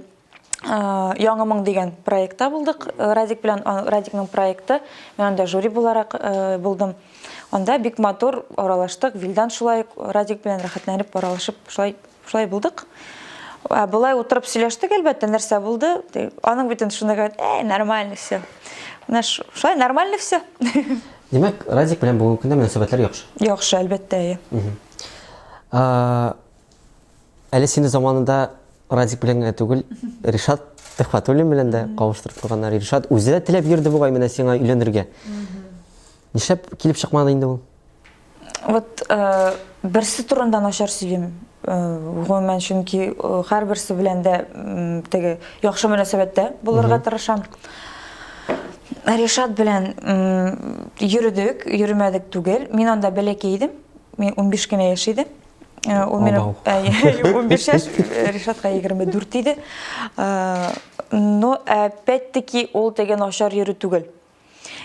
Яңа моң деген проектта булдык. Радик белән Радикның проекты. Мен анда жюри буларак булдым. Анда бик матур аралаштык. Вилдан шулай Радик белән рәхәтләнеп аралашып шулай булдык. Булай утырып сөйләштек, әлбәттә, нәрсә булды. Аның битен шундый, нормально все. Шулай нормально все. Демәк, Радик белән бүгенге көндә мөнәсәбәтләр яхшы. Яхшы, әлбәттә. Әле сине заманында Радик белән генә түгел, Ришат Төхфәтуллин белән дә кавыштырып торганнар. Ришат үзе дә теләп йөрде бугай менә сиңа өйләнергә. Нишләп килеп чыкмады инде ул? Вот берсе турында начар сөйлим. Гомумән чөнки һәрберсе белән дә теге яхшы мөнәсәбәттә булырга тырышам. Ришат белән йөрдек, йөрмәдек түгел. Мин анда бәләкәй идем. Мин 15 кенә яшь идем. Ул минем 15 яшь, Ришатка 24 иде. Но опять-таки ул теге начар йөрү түгел.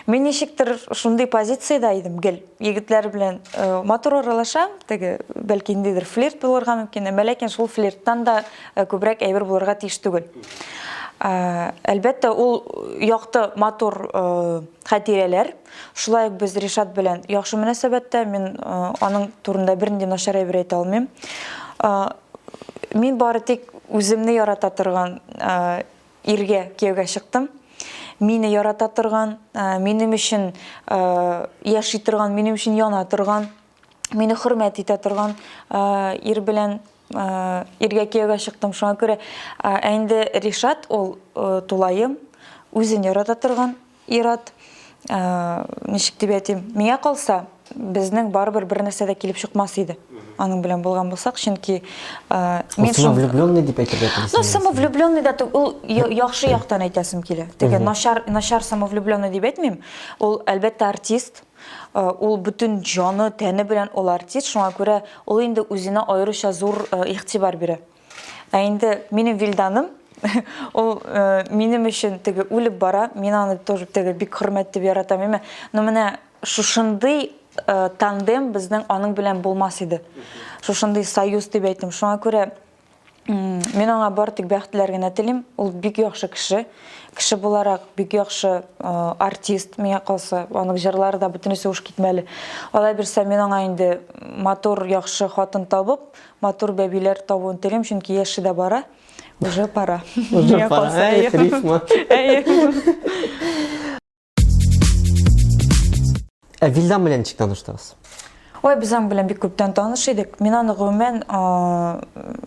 Мин ничектер шундый позициядә идем, гел. Егетләр белән матур аралашам, теге бәлки индидер флирт булырга мөмкин, ләкин шул флирттан да күбрәк әйбер булырга тиеш түгел. Әлбәттә, ул яқты матур хатирәләр. Шулай ук без Ришат белән яхшы мөнәсәбәттә, мин аның турында бернинди начар әйбер әйтә алмыйм. Мин бары тик үземне ярата торган иргә кияүгә чыктым. Мине ярата торган, минем өчен яши торган, минем өчен яна торган, мине хөрмәт итә торган ир белән иргә кияүгә чыктым. Шуңа күрә инде Ришат ул тулайым, үзен ярата торган ир-ат. Ничек дип әйтим, миңа калса, безнең барыбер бер нәрсәдә килеп чыкмас иде. Аның белән булган булсак, чөнки мин самовлюбленный дип әйтергә телисем. Ну, самовлюбленный да ул яхшы яктан әйтәсем килә. Теге начар самовлюбленный дип әйтмим. Ул әлбәттә артист. Ул бүтән җаны, тәне белән ул артист. Шуңа күрә ул инде үзенә аеруча зур игътибар бирә. Инде минем Вилданым ул минем өчен теге үлеп бара. Мин аны тоже теге бик хөрмәт дип яратам. Но менә шушындый тандем безнең аның белән булмас иде. Шушындый союз дип әйтим. Шуңа күрә мин аңа бар тик бәхетләр генә телим. Ул бик яхшы кеше. Кеше буларак бик яхшы артист. Миңа калса, аның җырлары да бөтенесе уш китмәле. Алай берсә мин аңа инде матур яхшы хатын табып, матур бәбиләр табуын телим, чөнки яше дә бара. Уже пора. Уже пора. Рифма. Вилдан белән ничек таныштыгыз? Ой, без аның белән бик күптән таныш идек. Мин аны гомумән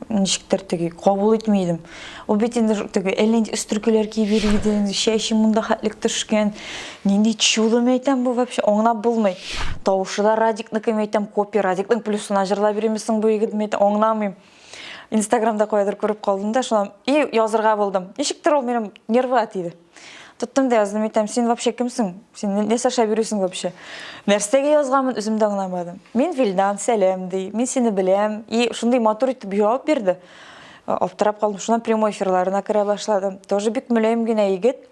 ничектер теге кабул итмидем. Ул бит инде теге әллә өстрүкеләр киеп йөри, чәче монда хәтлек төшкән. Нинди чудо әйтәм бу вообще аңлап булмый. Тавышы да Радикныкы әйтәм, копия Радикның плюсына җырлап бирмисең бу егет әйтәм, аңламыйм. Инстаграмда кайдыр күреп калдым да, шуннан язырга булдым. Ничектер ул минем нервы тиде. Тоттым да яздым, әйтәм, син вообще кимсең? Син не саша бирүсең вообще? Нәрсәгә язганмын, үзем дә аңламадым. Мин Вилдан, сәлам ди, мин сине беләм. И шундый матур итеп җавап бирде. Аптырап калдым, шуннан прямой эфирларына керә башладым. Тоже бик мөлаем генә егет.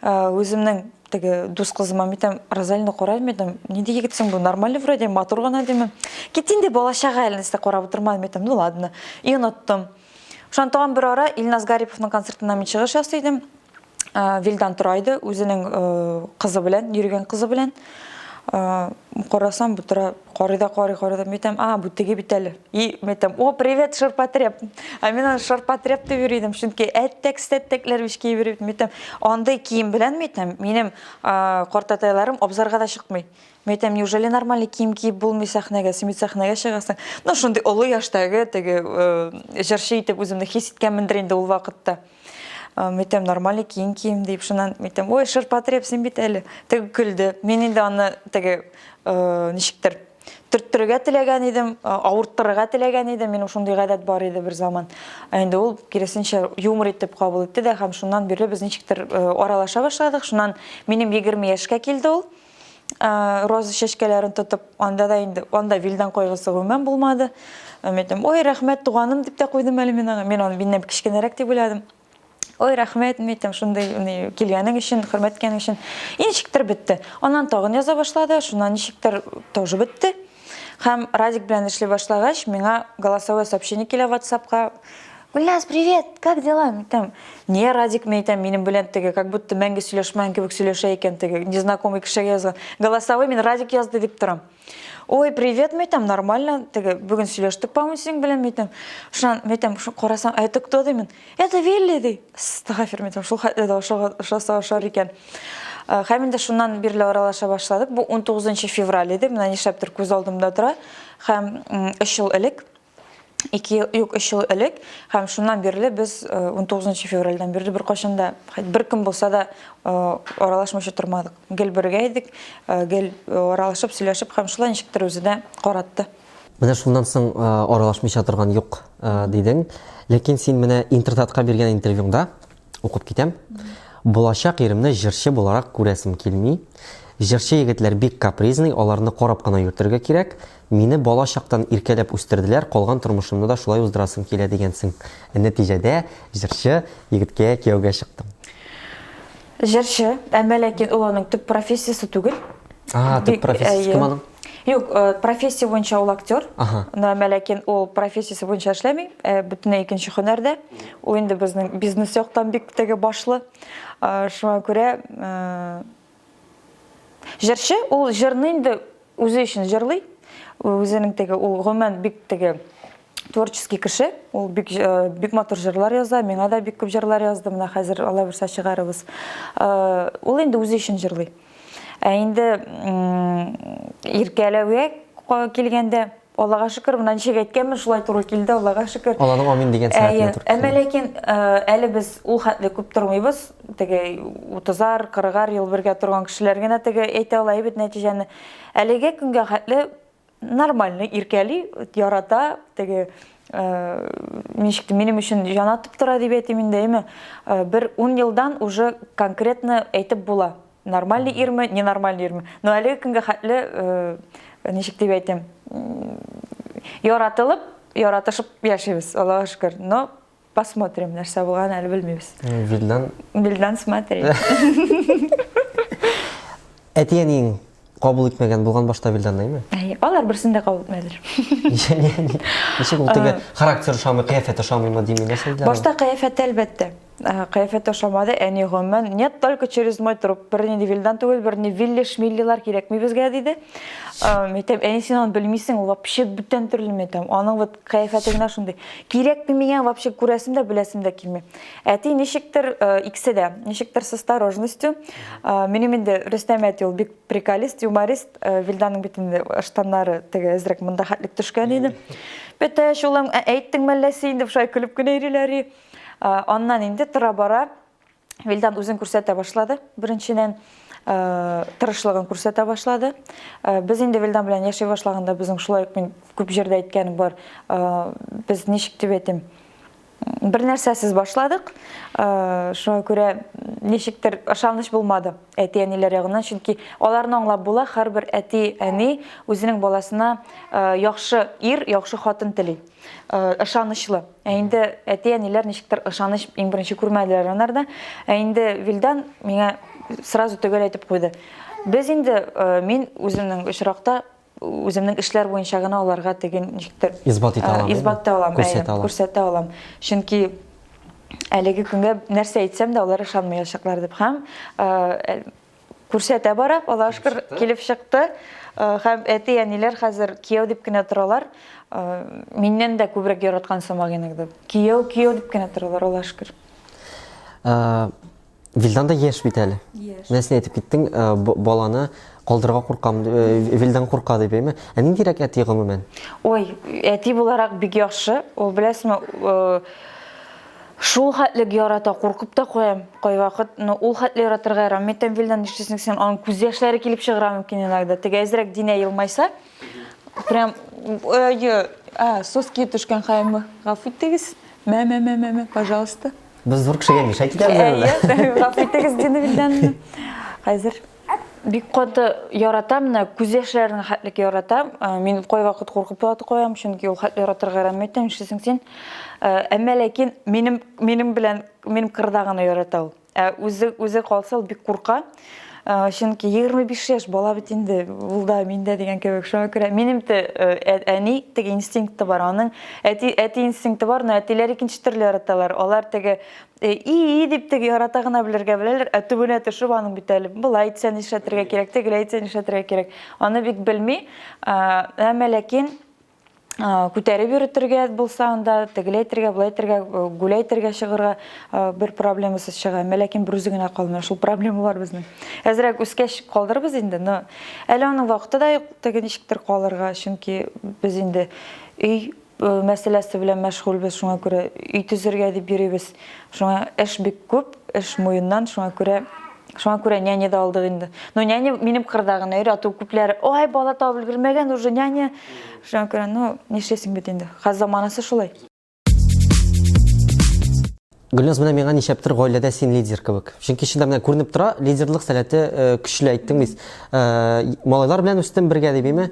Үземнең теге дус кызыма әйтәм, Розалина карайм, әйтәм, нинди егетсең бу? Нормально вроде, матур гына димем. Кит инде балачага әлнестә карап утырмадым, әйтәм, ну ладно. И оныттым. Шуннан тагын бер ара Илназ Гариповның концертына мин чыгыш ясыйдым. Вилдан турайды, үзенең кызы белән, йөргән кызы белән. Карасам, бу тора карыйда, әйтәм, бу теге бит әле. И әйтәм, о, привет, шарпотреб. Мин аны шарпотреб дип йөридем, чөнки әттәк-сәттәкләр биш киеп йөридем. Әйтәм, андай кием белән әйтәм, минем картатайларым обзорга да чыкмый. Әйтәм, неужели нормальный кием киеп булмый сәхнәгә, син сәхнәгә чыгасың? Ну, шундый олы яшьтәге теге җырчы итеп үземне хис иткәнмендер инде ул вакытта. Әйтәм, нормальный кием дип, шуннан әйтәм, ой, шарпотреб син бит әле. Теге көлде. Мин инде аны теге ничектер төрттөргә теләгән идем, авырттырырга теләгән идем. Минем шундый гадәт бар иде бер заман. Инде ул киресенчә юмор итеп кабул итте дә, һәм шуннан бирле без ничектер аралаша башладык. Шуннан минем 20 яшькә килде ул. Роза чәчкәләрен тотып, анда да инде, анда Вилдан кайгысы гомумән булмады. Әйтәм, ой, рәхмәт туганым дип тә куйдым әле мин аңа. Мин аны миннән кечкенәрәк дип уйладым. Ой, рәхмәт, әйтәм, шундый килгәнең өчен, хөрмәткәнең өчен. Ничектер бетте. Аннан тагын яза башлады, шуннан ничектер тоже бетте. Һәм Радик белән эшли башлагач, миңа голосовое сообщение килә WhatsApp-ка. Гүлназ, привет, как дела? Там, не Радик мен айтам, менің білен теге, как будто мәңгі сөйлешмән кебек сөйлеше екен теге, незнакомый кіші yazgan. Голосовой мен Радик yazды деп тұрам. Ой, привет, мен айтам, нормально, теге, бүгін сөйлештік па-мы сен білем, мен айтам. Шан, мен айтам, қорасам, это кто деймін? Это Вилли дей. Стағафер, мен айтам, шул хәтледі, ошар екен. Хәмінде шуннан бирле аралаша башладык. Бу 19 февраль еді, мына нишәптер күз алдымда тора. Һәм 3 ел элек, 3 ел элек, һәм шуннан бирле без 19 февральдан бирле бер кашында бер кем булса да аралашмыйча тормадык. Гел бергә идек, гел аралашып, сөйләшеп, һәм шулай ничектер үзе дә каратты. Менә шуннан соң аралашмыйча торган юк дидең. Ләкин син менә интернетка биргән интервьюңда укып китәм. Булачак иремне җырчы буларак күрәсем килми. Җырчы егетләр бик капризный, аларны карап кына йөртергә кирәк. Мине балачактан иркәләп үстерделәр, калган тормышымны да шулай уздырасым килә дигәнсең. Нәтиҗәдә җырчы егеткә кияүгә чыктым. Җырчы, әмма ләкин ул аның төп профессиясе түгел. Төп профессиясе кем аның? Юк, профессия буенча ул актер. Әмма ләкин ул профессиясе буенча эшләми, бөтенләй икенче һөнәрдә. Ул инде безнең бизнес яктан бик теге башлы. Шуңа күрә җырчы ул җырны инде үзе өчен җырлый. Үзенең теге ул гомумән бик теге творческий кеше. Ул бик матур җырлар яза, миңа да бик күп җырлар язды. Менә хәзер Алла берсә чыгарыбыз. Ул инде үзе өчен җырлый. Инде иркәләүгә килгәндә Аллага шөкер, менә ничек әйткәнмен, шулай туры килде, Аллага шөкер. Алланың амин дигән сәгатенә туры. Әмма ләкин әле без ул хәтле күп тормыйбыз. Теге 30-ар, 40-ар ел бергә торган кешеләр генә теге әйтә алай бит нәтиҗәне. Әлегә көнгә хәтле нормальный иркәли, ярата, теге ничек минем өчен җанатып тора дип әйтим инде, бер 10 елдан уже конкретно әйтеп була. Нормальный ирме, ненормальный ирме. Но әлегә көнгә хәтле ничек дип әйтим, яратылып, яратышып яшибез, Аллага шөкер. Но посмотрим, нәрсә булган әле белмибез. Вилдан смотреть. Әтиәнең кабул итмәгән булган башта Вилданнаймы? Алар берсен дә кабул итмәдер. Ничек ул теге характер ошамый, кыяфәт ошамыймы димәк нәрсә? Башта кыяфәт әлбәттә. Кыяфәт ошамады, әни гомумән, нет, только через мой труп. Берни Вилдан түгел, берни Вилли Шмиллилар кирәкми безгә диде. Мәйтәм, әни син аны белмисең, ул вообще бүтән төрле мәйтәм. Аның вот кыяфәте генә шундый. Кирәкми миңа вообще күрәсем дә, беләсем дә килми. Әти ничектер икесе дә, ничектер с осторожностью. Минем инде Рөстәм әти ул бик приколист, юморист, Вилданның бит инде штаннары теге әзрәк монда хәтлек төшкән иде. Бетә шулым әйттең мәлләсе инде шулай көлеп кенә йөриләр. Аннан инде тора бара Вилдан үзен күрсәтә башлады. Беренчедән тырышлыгын күрсәтә башлады. Без инде Вилдан белән яши башлаганда безнең шулай мин күп җирдә әйткәнем бар. Без ничек дип әйтим? Бер нәрсәсез башладык. Шуңа күрә ничектер ышаныч булмады әти-әниләр ягыннан, чөнки аларны аңлап була, һәрбер әти-әни үзенең баласына яхшы ир, яхшы хатын тели. Ышанычлы. Инде әти-әниләр ничектер ышаныч иң беренче күрмәделәр анарда. Инде Вилдан миңа сразу төгәл әйтеп куйды. Без инде мин үземнең очракта үземнең эшләр буенча гына аларга теген ничектер избат итә алам, күрсәтә алам. Чөнки әлеге көнгә нәрсә әйтсәм дә алар ышанмаячаклар дип һәм күрсәтә бара, Аллага шөкер килеп чыкты. Һәм әти-әниләр хәзер кияү дип кенә торалар. Миннән дә күбрәк яраткан самагын дип. Кияү дип кенә торалар, Аллага шөкер. Вилдан да яшь бит әле. Нәрсә әйтеп киттең, баланы калдырга куркам, Вилдан курка дип әйме. Нидирәк әти гомумән? Ой, әти буларак бик яхшы. Ул беләсезме, шул хәтлек ярата, куркып та куям. Кай вакыт, ул хәтле яратырга ярам. Мәйтәм Вилдан нишлисең сен, аның күз яшьләре килеп чыгыра мөмкин инде. Теге әзрәк динә елмайса, прям соски төшкән хәйме. Гафу итегез. Мә, пожалуйста. Без зур кешегә мишәй китәбез. Гафу итегез дине Вилдан. Хәзер бик каты яратам, күз яшьләрен хәтлек яратам. Мин кай вакыт куркып куям, чөнки ул хәтле яратырга ярам. Нишлисең сен? Әмма ләкин минем белән кырдаганы ярата ул. Үзе калса ул бик курка. Чөнки 25 яшь бала бит инде, ул да миндә дигән кебек. Шуңа күрә минем әни теге инстинкты бар, аның әти инстинкты бар, но әтиләр икенче төрле яраталар. Алар теге дип теге ярата гына белергә беләләр, төбенә төшеп аның бит әле былай әйтсә нишләтергә кирәк, тегеләй әйтсә нишләтергә кирәк. Аны бик белми, әмма ләкин күтәреп йөртергә булса анда, тегеләй әйтергә, былай әйтергә, гүләй әйтергә чыгарга бер проблемасыз чыга. Ләкин бер үзе генә калмый, шул проблемалар безнең. Әзрәк үскәч калдырбыз инде, но әле аның вакыты да юк, теге ничектер калырга, чөнки без инде өй мәсьәләсе белән мәшгульбез, шуңа күрә өй төзергә дип йөрибез. Шуңа эш бик күп, эш муеннан, шуңа күрә няня да алдык инде. Но няня минем кырда гына йөри, ату күпләр, ой, бала табып өлгермәгән, уже няня. Шуңа күрә, ну, нишләсең бит инде. Хәзер заманасы шулай. Гөлназ, менә миңа нишәптер гаиләдә син лидер кебек. Чөнки шунда менә күренеп тора, лидерлык сәләте көчле әйттең бит. Малайлар белән үстем бергә дибеме?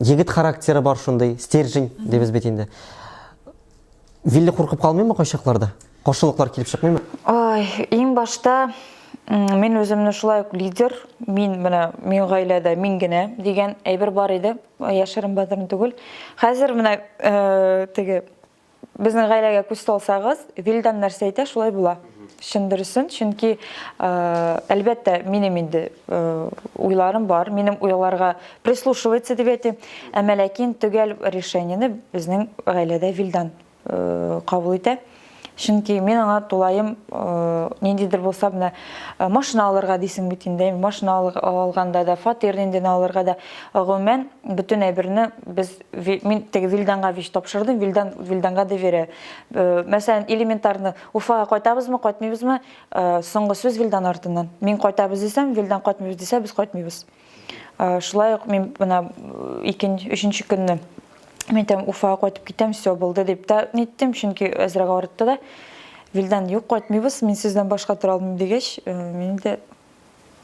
Егет характеры бар шундай, стержень дибез бит инде. Вилли куркып калмыймы кайчакларда? Кошылыклар килеп чыкмыймы? Ой, иң башта мен үземне шулай лидер, мин гаиләдә мин генә дигән әйбер бар иде, яшерен бадрын түгел. Хәзер менә теге безнең гаиләгә күз салсагыз, Вилдан нәрсә әйтә, шулай була. Чын дөресен, чөнки әлбәттә минем инде уйларым бар, минем уйларга прислушивается дип әйтим, әмма ләкин төгәл решениене безнең гаиләдә Вилдан кабул итә. Чөнки мин аңа тулайым ниндидер булса менә машина алырга дисең бит инде, машина алганда да, фатир инде алырга да, гомумән бөтен әйберне мин теге Вилданга виш тапшырдым, Вилданга да бирә. Мәсәлән, элементарны Уфага кайтабызмы, кайтмыйбызмы, соңгы сүз Вилдан артыннан. Мин кайтабыз дисәм, Вилдан кайтмыйбыз дисә, без кайтмыйбыз. Шулай ук мин менә 2-3 көнне мен там Уфага кайтып китәм, все булды дип та ниттем, чөнки әзрәк авыртты да. Вилдан юк, кайтмыйбыз, мин сездән башка тора алмыйм дигәч, мин дә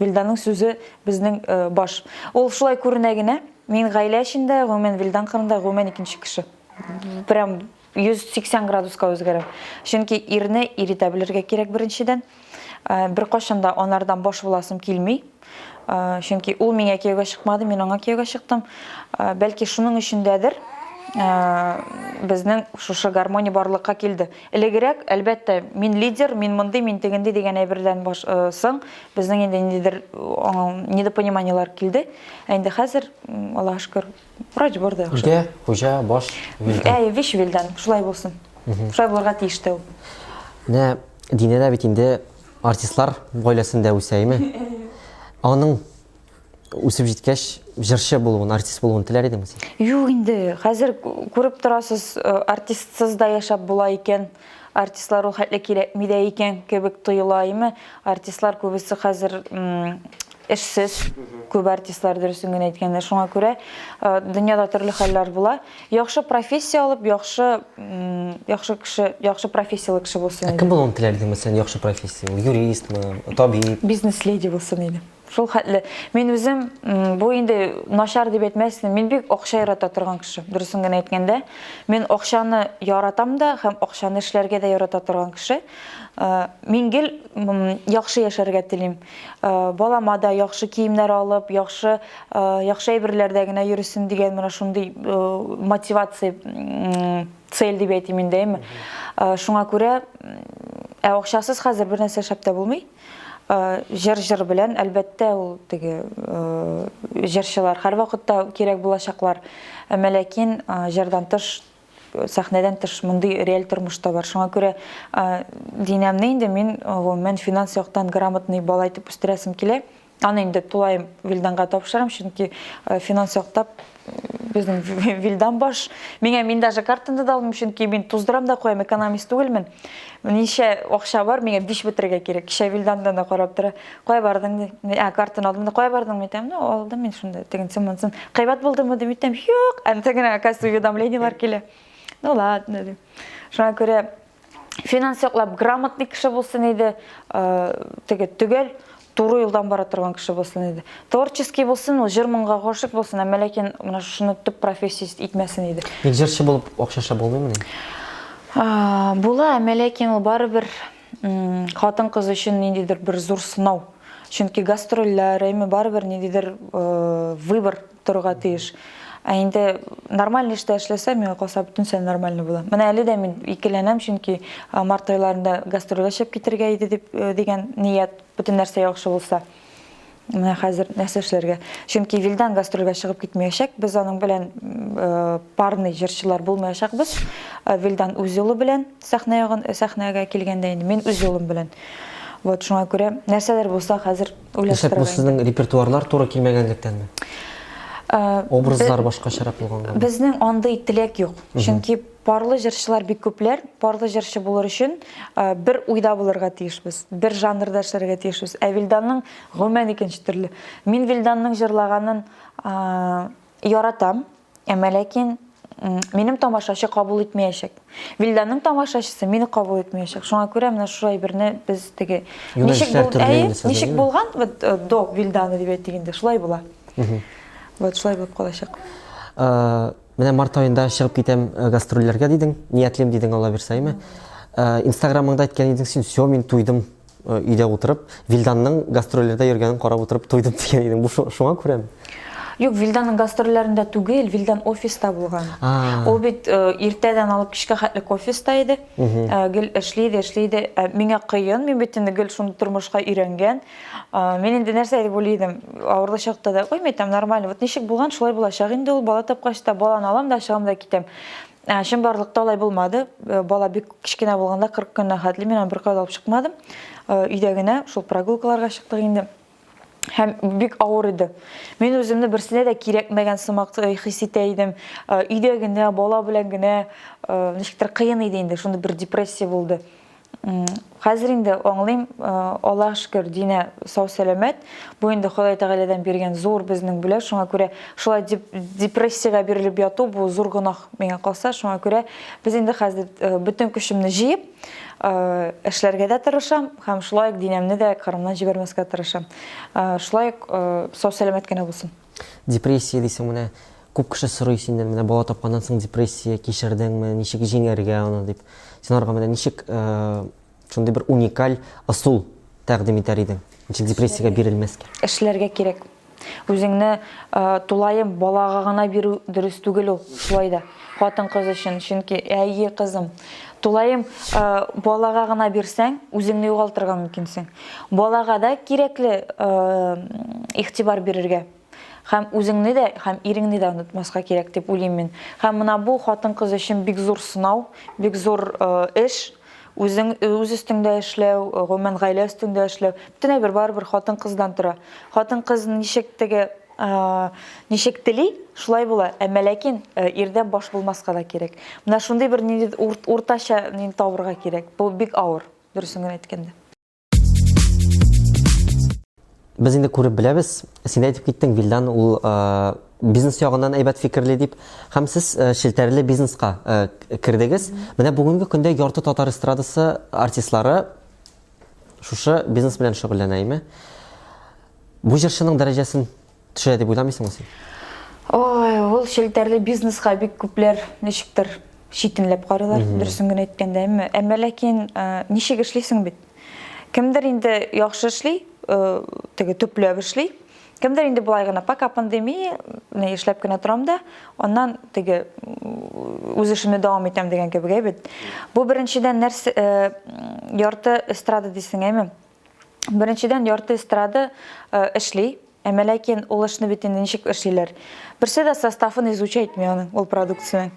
Вилданның сүзе безнең баш. Ул шулай күренә генә, мин гаилә эчендә, гомумән Вилдан кырында гомумән икенче кеше. Прям 180 градуска үзгәрә. Чөнки ирне иритә белергә кирәк беренчедән. Бер кашанда анардан баш буласым килми. Чөнки ул миңа кияүгә чыкмады, мин аңа кияүгә чыктым. Бәлки шуның өчендәдер безнең шушы гармония барлыкка килде. Элегрәк, әлбәттә, мин лидер, мин мондый, мин тегенди дигән әйбердән соң безнең инде ниндидер недопониманиялар килде. Инде хәзер, Аллаһка шөкер, врач бар да. Хуҗа, баш Вилдан. Виш Вилдан, шулай булсын. Шулай булырга тиеш тә ул. Менә Динәдә бит инде артистлар гаиләсендә үсәйме? Аның үсеп җиткәч җырчы булуын, артист булуын теләр идеңме син? Юк инде, хәзер күреп торасыз, артистсыз да яшәп була икән, артистлар ул хәтле кирәкми дә икән кебек тоелаймы? Артистлар күбесе хәзер эшсез, күп артистлар дөресен генә әйткәндә, шуңа күрә дөньяда төрле хәлләр була. Яхшы профессия алып, яхшы кеше, яхшы профессиялы кеше булсын иде. Кем булуын теләр идең син, яхшы профессия? Юристмы, табиб? Бизнес-леди булсын иде. Шул хәтле. Мин үзем бу инде начар дип әйтмәсен, мин бик акча ярата торган кеше. Дөресен генә әйткәндә, мин акчаны яратам да, һәм акчаны эшләргә дә ярата торган кеше. Мин гел яхшы яшәргә телим. Балама да яхшы киемнәр алып, яхшы әйберләрдә генә йөрсен дигән менә шундый мотивация цель дип әйтим инде. Шуңа күрә акчасыз хәзер бер нәрсә эшләп тә булмый. Җыр белән әлбәттә ул теге җырчылар һәр вакытта кирәк булачаклар. Әмма ләкин җырдан тыш, сәхнәдән тыш мондый реаль тормышта бар. Шуңа күрә динәмне инде мин гомумән финанс яктан грамотный бала итеп үстерәсем килә. Аны инде тулайым Вилданга тапшырам, чөнки финанс якта безнең Вилдан баш. Мин даже картаны да алмыйм, чөнки мин туздырам да куям, экономист түгелмен. Ничә акча бар, миңа 5 бетергә кирәк. Кичә Вилдандан да карап тора. Кая бардың? Картаны алдым да, кая бардың? Әйтәм, алдым мин шунда. Тегенсен монсын. Кыйбат булдымы дип әйтәм, юк. Анда генә касса уведомлениялар килә. Ну ладно дип. Шуңа күрә финанс яклап грамотный кеше булсын иде, теге түгел туры юлдан бара торган кеше булсын иде. Творческий булсын, ул җыр-моңга гашык булсын, әмма ләкин менә шуны төп профессиясе итмәсен иде. Ник җырчы булып акчаша булмыймы? Була, әмма ләкин ул барыбер хатын-кыз өчен ниндидер бер зур сынау. Чөнки гастрольләр, әйме барыбер ниндидер выбор торырга тиеш. Ә инде нормаль эштә эшләсә, миңа калса бөтенсә нормально була. Менә әле дә мин икеләнәм, чөнки март айларында гастрольгә чыгып китәргә иде дип дигән ният, бөтен нәрсә яхшы булса. Менә хәзер нәрсә эшләргә? Чөнки Вилдан гастрольгә чыгып китмәячәк, без аның белән парный җырчылар булмаячакбыз. Вилдан үз юлы белән сәхнәгә килгәндә инде мин үз юлым белән. Вот шуңа күрә нәрсәләр булса хәзер уйлаштырырга. Бу сезнең репертуарлар туры килмәгәнлектәнме? Образлар башкачарак булганга. Безнең андый теләк юк. Чөнки парлы җырчылар бик күпләр, парлы җырчы булыр өчен бер уйда булырга тиешбез, бер жанрда эшләргә тиешбез. Ә Вилданның гомумән икенче төрле. Мин Вилданның җырлаганын яратам, әмма ләкин минем тамашачы кабул итмәячәк. Вилданның тамашачысы мине кабул итмәячәк. Шуңа күрә менә шулай берне без теге ничек булган до Вилданы дип әйтгәндә шулай була. Вот шулай булып калачак. Менә март айында чыгып китәм гастрольләргә дидең, ниятлем дидең, Алла бирсәйме. Инстаграмыңда әйткән идең син, "Всё, мин туйдым өйдә утырып, Вилданның гастрольләрдә йөргәнен карап утырып туйдым" дигән идең. Бу шуңа күрәме? Юк, Вилданның гастрольләрендә түгел, Вилдан офиста булган. Ул бит иртәдән алып кичкә хәтлек офиста иде. Гел эшләйде. Миңа кыен, мин бит инде гел шундый тормышка өйрәнгән. Мин инде нәрсә дип уйлыйдым, авырлы чакта да, "Ой, мәйтәм, нормально. Вот ничек булган, шулай булачак инде ул. Бала тапкач та баланы алам да чыгам да китәм." Чынбарлыкта алай булмады. Бала бик кичкенә булганда 40 көннән хәтле мин аны бер кайда алып чыкмадым. Өйдә генә шул прогулкаларга чыктык инде. Һәм бик авыр иде. Мин үземне берсенә дә кирәкмәгән сымак хис итә идем. Өйдә генә, бала белән генә, ничектер кыен иде инде, шундый бер депрессия булды. Хәзер инде аңлыйм, Аллаһка шөкер, динә сау-сәламәт. Бу инде Ходай Тәгаләдән биргән зур безнең бүләк. Шуңа күрә шулай депрессиягә бирелеп яту бу зур гынах миңа калса. Шуңа күрә без инде хәзер бөтен көчемне җыеп эшләргә дә тырышам, һәм шулай динәмне дә карамнан җибәрмәскә тырышам. Шулай сау-сәламәт кенә булсын. Депрессия дисең, менә күп кеше сорый синнән, менә бала тапканнан соң депрессия кичердеңме, ничек җиңәргә аны дип. Син арга менә ничек шундый бер уникаль ысул тәкъдим итәр идең? Ничек депрессиягә бирелмәскә? Эшләргә кирәк. Үзеңне тулайым балага гына бирү дөрес түгел ул. Шулай да хатын-кыз өчен, чөнки әйе кызым, тулайым балага гына бирсәң, үзеңне югалтырга мөмкинсең. Балага да кирәкле игътибар бирергә. Һәм үзеңне дә, һәм иреңне дә онытмаска кирәк дип уйлыйм мин. Һәм менә бу хатын-кыз өчен бик зур сынау, бик зур эш. Үзең үз өстеңдә эшләү, гомумән гаилә өстеңдә эшләү. Бөтенләй барыбер хатын-кыздан тора. Хатын-кыз ничек тели, шулай була. Әмма ләкин ирдә баш булмаска да кирәк. Менә шундый бер уртача табырга кирәк. Бу бик авыр, дөресен генә әйткәндә. Без инде күреп беләбез, син әйтеп киттең, Вилдан ул бизнес ягыннан әйбәт фикерле дип, һәм сез шелтәрле бизнеска кирдегез. Менә бүгенге көндә ярты татар эстрадасы артистлары шушы бизнес белән шөгыльләнәме? Бу җырчының дәрәҗәсен төшә дип уйламыйсыңмы син? Ой, ул шелтәрле бизнеска бик күпләр ничектер читенләп карыйлар, дөресен генә әйткәндә. Әмма ләкин ничек эшлисең бит? Кемдер инде яхшы эшли, теге төпләп эшли. Кемдер инде булай гына пока пандемия, эшләп кенә торам да, аннан теге үз эшемне дәвам итәм дигән кебек бит. Бу беренчедән нәрсә ярты эстрада дисең әйме? Беренчедән ярты эстрада эшли, әмма ләкин ул эшне бит инде ничек эшлиләр? Берсе дә составын изучать итми аның, ул продукцияның.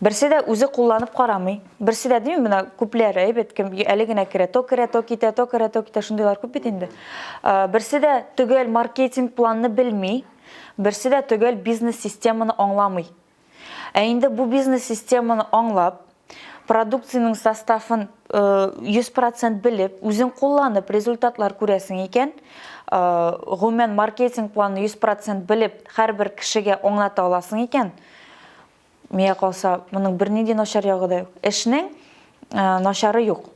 Берсе дә үзе кулланып карамый. Берсе дә димме, менә күпләр әйбәт кем әле генә керә, то китә, шундыйлар күп бит инде. Берсе дә төгәл маркетинг планны белми, берсе дә төгәл бизнес системаны аңламый. Ә инде бу бизнес системаны аңлап, продукцияның составын 100% белеп, үзең кулланып результатлар күрәсең икән, гомумән маркетинг планы 100% белеп, һәрбер кешегә аңлата аласың икән, миңа калса, моның бернинди начар ягы да юк. Эшнең начары юк.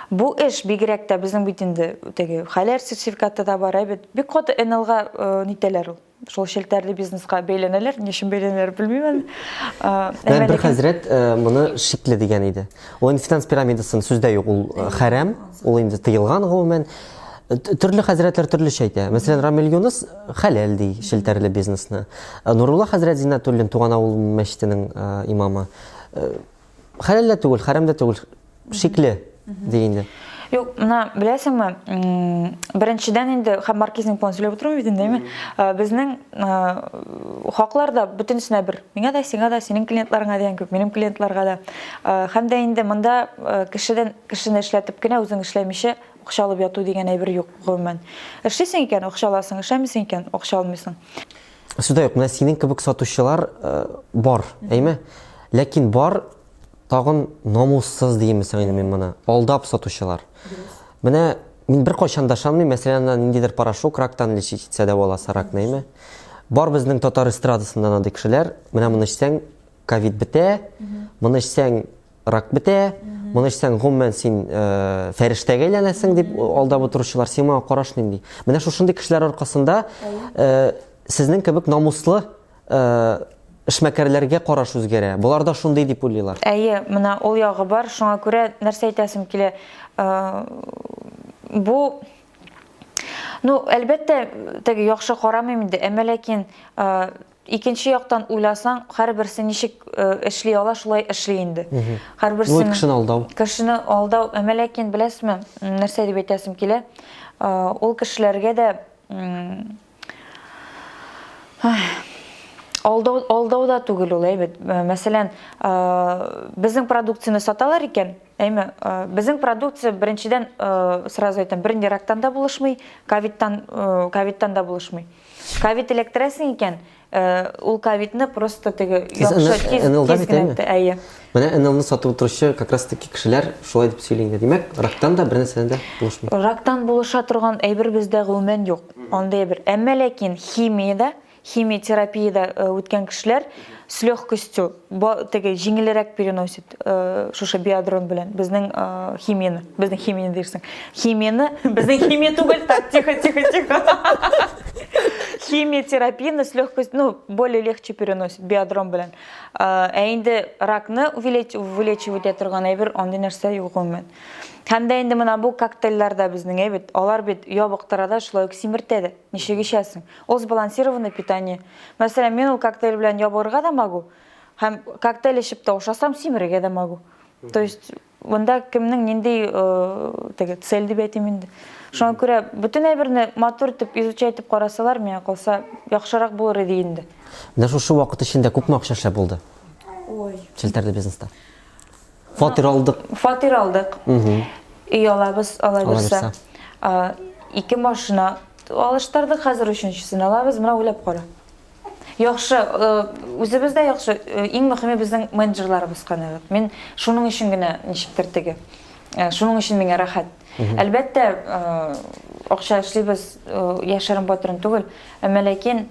Бу эш бигрәк тә безнең бит инде теге хәләр сертификаты да бар, бик каты НЛ-га нитәләр ул. Шул шелтәрле бизнеска бәйләнәләр, ничек бәйләнәләр белмим. Бер хәзрәт моны шикле дигән иде. Ул финанс пирамидасын сүздә юк, ул хәрам, ул инде тыелган гомумән. Төрле хәзрәтләр төрлечә әйтә. Мәсәлән, Рамил Юнус хәләл ди челтәрле бизнесны. Нурулла хәзрәт Зиннәтуллин Туган авыл мәчетенең имамы. Хәләл дә түгел, хәрәм дә түгел, шикле дигәндә. Юк, мына беләсеңме, беренчедән инде һәм маркизинг план сөйләп утырам бит инде, безнең хаклар да бөтенсенә бер. Миңа да, сиңа да, синең клиентларыңа дигән күп, минем клиентларга да. Һәм дә инде монда кешене эшләтеп кенә үзең эшләмичә акча алып яту дигән әйбер юк гомумән. Эшлисең икән акча аласың, эшләмисең икән акча алмыйсың. Сюда юк, менә синең кебек сатучылар бар, әйме? Ләкин бар тагын намуссыз диемсең инде мин моны. Алдап сатучылар. Менә мин бер кайчан да шанмыйм, мәсәлән, ниндидер порошок рактан лечить итсә дә буласы рак, әйме? Бар безнең татар эстрадасында андый кешеләр, менә моны эчсәң ковид бетә, моны эчсәң рак бетә, моны эчсәң гомумән син фәрештәгә әйләнәсең дип алдап утыручылар, син моңа караш нинди? Менә шушындый кешеләр аркасында сезнең кебек намуслы эшмәкәрләргә караш үзгәрә. Булар да шундый дип уйлыйлар. Әйе, менә ул ягы бар, шуңа күрә нәрсә әйтәсем килә. Бу әлбәттә, теге яхшы карамыйм инде, әмма ләкин икенче яктан уйласаң, һәрберсе ничек эшли ала, шулай эшли инде. Һәрберсен кешене алдау, әмма ләкин беләсезме, нәрсә дип әйтәсем килә? Ул кешеләргә дә алдау да түгел ул, әйбәт. Мәсәлән, безнең продукцияны саталар икән, әйме, безнең продукция беренчедән сразу әйтәм, бернинди рактан да булышмый, ковидтан да булышмый. Ковид электрәсең икән, ул ковидны просто теге яхшы тиз генә, әйе. Менә НЛны сатып утыручы как раз таки кешеләр шулай дип сөйли инде. Димәк, рактан да бер нәрсәдән дә булышмый. Рактан булыша торган әйбер бездә гомумән юк. Андай бер. Әмма ләкин химиотерапияда үткән кешеләр с легкостью теге җиңелрәк переносит шушы биодрон белән безнең химияны дирсең. Химияны, безнең химия түгел, так, тихо. Химиотерапияны с легкостью, более легче переносит биодрон белән. Инде ракны вылечивать итә торган әйбер андый нәрсә юк гомумән. Һәм дә инде менә бу коктейльләрдә безнең әйбет, алар бит ябык тарада шулай ук симертәде. Ничек ишәсең? Ул сбалансированный питание. Мәсәлән, мин ул коктейль белән ябырга да могу, һәм коктейль эчеп тә ушасам симерергә дә могу. То есть, монда кемнең нинди теге цель дип әйтим инде. Шуңа күрә бөтен әйберне матур итеп изучать итеп карасалар, миңа калса яхшырак булыр иде инде. Менә шушы вакыт içендә күпме акча эшләп булды? Ой. Челтәрле бизнеста. Фатир алдык. Үй алабыз, алабызса. 2 машина алыштырдык, хәзер 3-нчесен алабыз, менә уйлап кара. Яхшы, үзебездә яхшы, иң мөһиме безнең менеджерларыбыз канәгать. Мин шуның өчен генә ничектер теге. Шуның өчен миңа рәхәт. Әлбәттә, акча эшлибез, яшәрен батырын түгел, әмма ләкин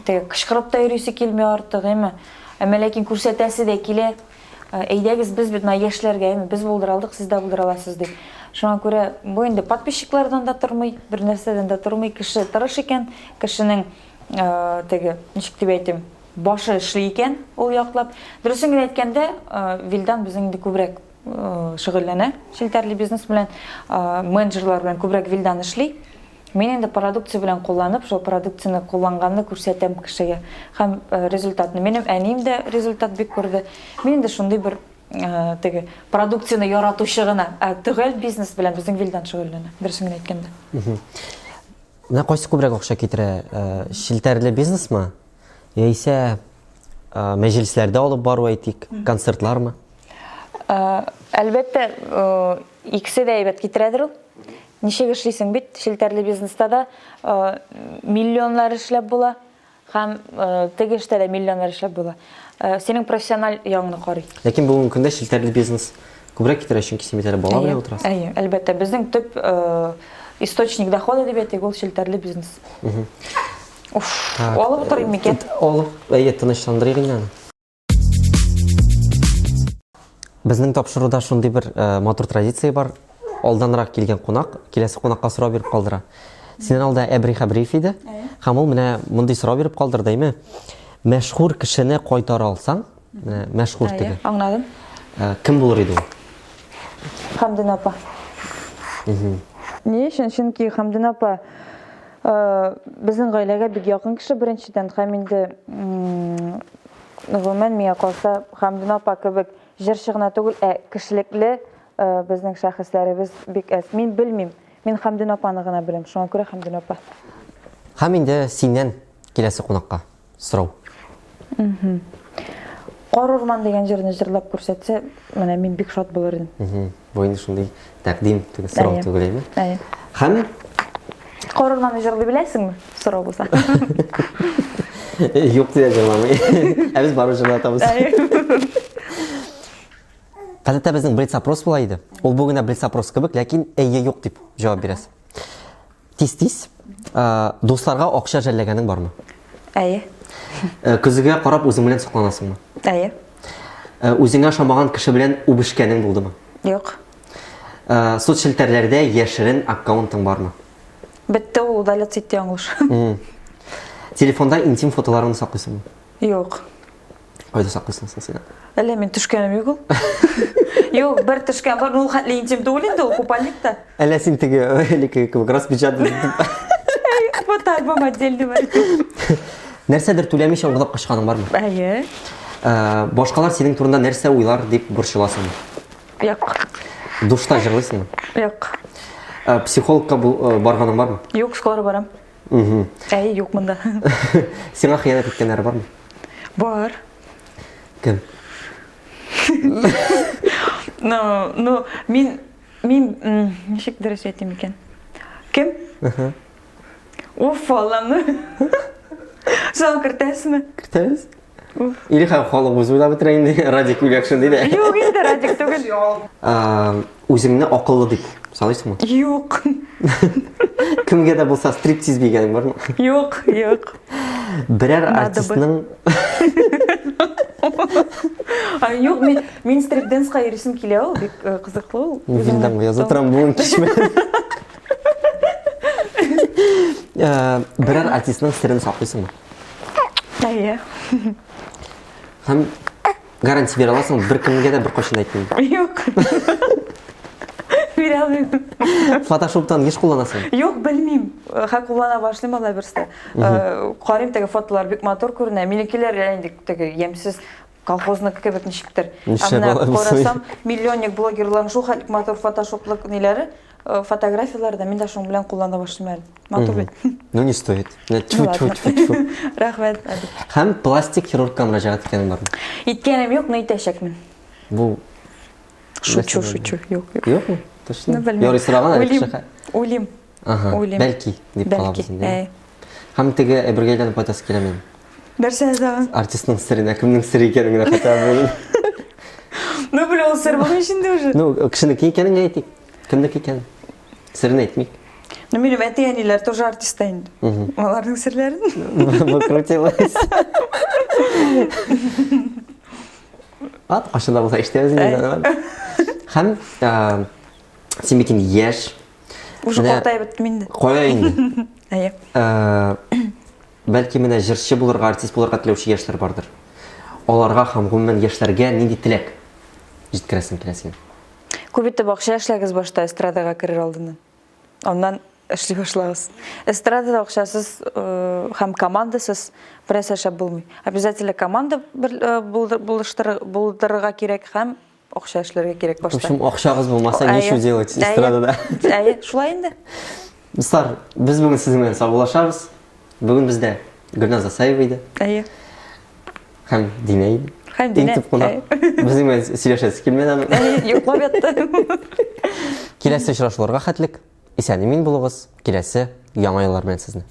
теге кычкырып та йөрисе килми артык, әмма ләкин күрсәтәсе дә килә. Әйдәгез, без бит яшьләргә, без булдыра алдык, сез дә булдыра аласыз дип. Шуңа күрә бу инде подписчиклардан да тормый, бер нәрсәдән дә тормый, кеше тырыш икән, кешенең теге, ничек дип әйтим, башы эшли икән, ул яклап. Дөресен генә әйткәндә, Вилдан безнең инде күбрәк шөгыльләнә, челтәрле бизнес белән, менеджерлар белән күбрәк Вилдан эшли. Мин инде продукция белән кулланып, шул продукцияны кулланганны күрсәтәм кешегә. Һәм результатны минем әнием дә результат бик күрде. Мин инде шундый бер теге продукцияны яратучы гына, түгел бизнес белән безнең Вилдан шөгыльләнә. Дөресен генә әйткәндә. Менә кайсы күбрәк акча китерә? Челтәрле бизнесмы? Яисә мәҗлесләрдә алып бару әйтик, концертлармы? Әлбәттә, икесе дә әйбәт китерәдер ул. Ничек эшлисең бит, челтәрле бизнеста да миллионлар эшләп була, һәм теге эштә дә миллионлар эшләп була. Синең профессиональ яңны карый. Ләкин бүгенге көндә челтәрле бизнес күбрәк китерә, чөнки син бит бала белән утырасың. Әйе, әлбәттә, безнең төп источник дохода дип әйтик, ул челтәрле бизнес. Алып утырыйм микән? Алып, әйе, тынычландырыйк инде. Безнең тапшыруда шундый бер матур традиция бар. Алданрак килгән кунак, киләсе кунакка сорау биреп калдыра. Синең алда Әбри Хәбриев иде. Һәм ул менә мондый сорау биреп калдырды, әйме? Мәшһүр кешене кайтара алсаң, менә мәшһүр теге. Аңладым. Кем булыр иде ул? Хәмдин апа. Не үшін? Чөнки Хамдин апа біздің ғаиләгә бик якын кеше беренчедән һәм инде гомумән миңа калса Хамдин апа кебек җырчы гына түгел, кешелекле безнең шәхесләребез бик әз. Мин белмим. Мин Хамдин апаны гына беләм. Шуңа күрә Хамдин апа. Һәм инде синнән киләсе кунакка сорау. Кар урман дигән җырны җырлап күрсәтсә, менә мин бик шат булыр идем. Бу инде шундый тәкъдим түгел, сорау түгел име? Һәм Кар урманны җырлый беләсеңме? Сорау булса. юк дип җырламый. Ә без бару җырлатабыз. Гадәттә безнең блиц-опрос була иде. Ул бу гына блиц-опрос кебек, ләкин әйе юк дип җавап бирәсез. Тиз-тиз дусларга акча жәлләгәнең бармы? Әйе. Күзгә карап үзең белән сокланасыңмы? Әйе. Үзеңә ошамаган кеше белән үбешкәнең булдымы? Юк. Соцшелтәрләрдә яшерен аккаунтың бармы? Бетте ул удаляться итте аңлыш. Телефонда интим фотоларыңны саклыйсыңмы? Юк. Кайда саклыйсың син? Әллә мин төшкәнем юк ул. Юк, бер төшкән бар, ул хәтле интим түгел инде, ул купальникта. Әллә син теге элекке кебек распечатан Фото альбом отдельный бар. нәрсәдер түләмичә урлап качканың бармы? Әйе. Башкалар синең турында нәрсә уйлар дип борчыласыңмы? Юк. Душта җырлыйсыңмы? Юк. Психологка барганың бармы? Юк, скоро барам. Әйе, юк монда. Сиңа хыянат иткәннәр бармы? Бар. Кем? Мин ничек дөрес әйтим икән? Кем? Уф, Алланы. Саң кертәсме? Кертәбез. Или халык үзе уйлап бетерә инде, Радик Уйлакшин диде. Юк, инде Радик түгел. Үзеңне акыллы дип саныйсыңмы? Юк. Кемгә дә булса стриптиз бигәнең бармы? Юк, юк. Берәр артистның Юк, мин стрип-денска йөрисем килә ул, бик кызыклы ул. Билдән яза торам бүген кичмә. Берәр артистның сирен саклыйсыңмы? Әйе. Һәм гарантия бирә аласың, бер кемгә дә бер кашын әйтмим. Юк. Бирә алмыйм. Фотошоптан еш кулланасың? Юк, белмим. Ха куллана башлыйм алай берсе. Карыйм теге фотолар бик матур күренә. Минекеләр инде теге ямсыз колхозныкы кебек ничектер. Аны карасам, миллионник блогерларның шул хәтлек матур фотошоплык ниләре, фотографияларда мин дә шуның белән куллана башлыйм әле. Матур бит. Ну не стоит. Рәхмәт. Һәм пластик хирургка мөрәҗәгать иткәнең бармы? Иткәнем юк, но итәчәкмен. Бу Шучу. Юк. юкмы? Точно. Ярый сораган әле кеше. Улим. Бәлки дип калабыз инде. Әйе. Һәм теге бергә әйләнеп кайтасы киләме? Нәрсә дә? Артистның сиренә, кемнең сире икәнен генә хәтта белмим. Ну, бля, ул сер булмый инде уже. Ну, кешенеке икәнен әйтик. Кемнеке икәнен? Сирен әйтмик. Ну, минем әтиәниләр тоже артистта инде. Аларның серләрен. Бу крутилась. Кашында булса иштәбез инде. Һәм син бит инде яшь. Уже картайып беттем инде. Кая инде? Әйе. Бәлки менә җырчы булырга, артист булырга теләүче яшьләр бардыр. Аларга һәм гомумән яшьләргә нинди теләк җиткерәсең килә син? Күп итеп акча эшләгез башта эстрадага керер алдыннан. Аннан эшли башлагыз. Эстрадада акчасыз һәм командасыз берәр эшләп булмый. Обязательно команда булдырырга кирәк һәм акча эшләргә кирәк башта. В общем, акчагыз булмаса, ничего делать эстрадада? Әйе, шулай инде. Дуслар, без бүген сезнең белән саубуллашабыз. Бүген бездә Гөлназ Асаева иде. Әйе. Һәм Динә иде. Һәм Динә. Безнең белән сөйләшәсе килмәде. Әйе, йоклап ятты. Киләсе очрашуларга хәтлек. Исән-имин булыгыз. Киләсе яңа еллар белән сезне.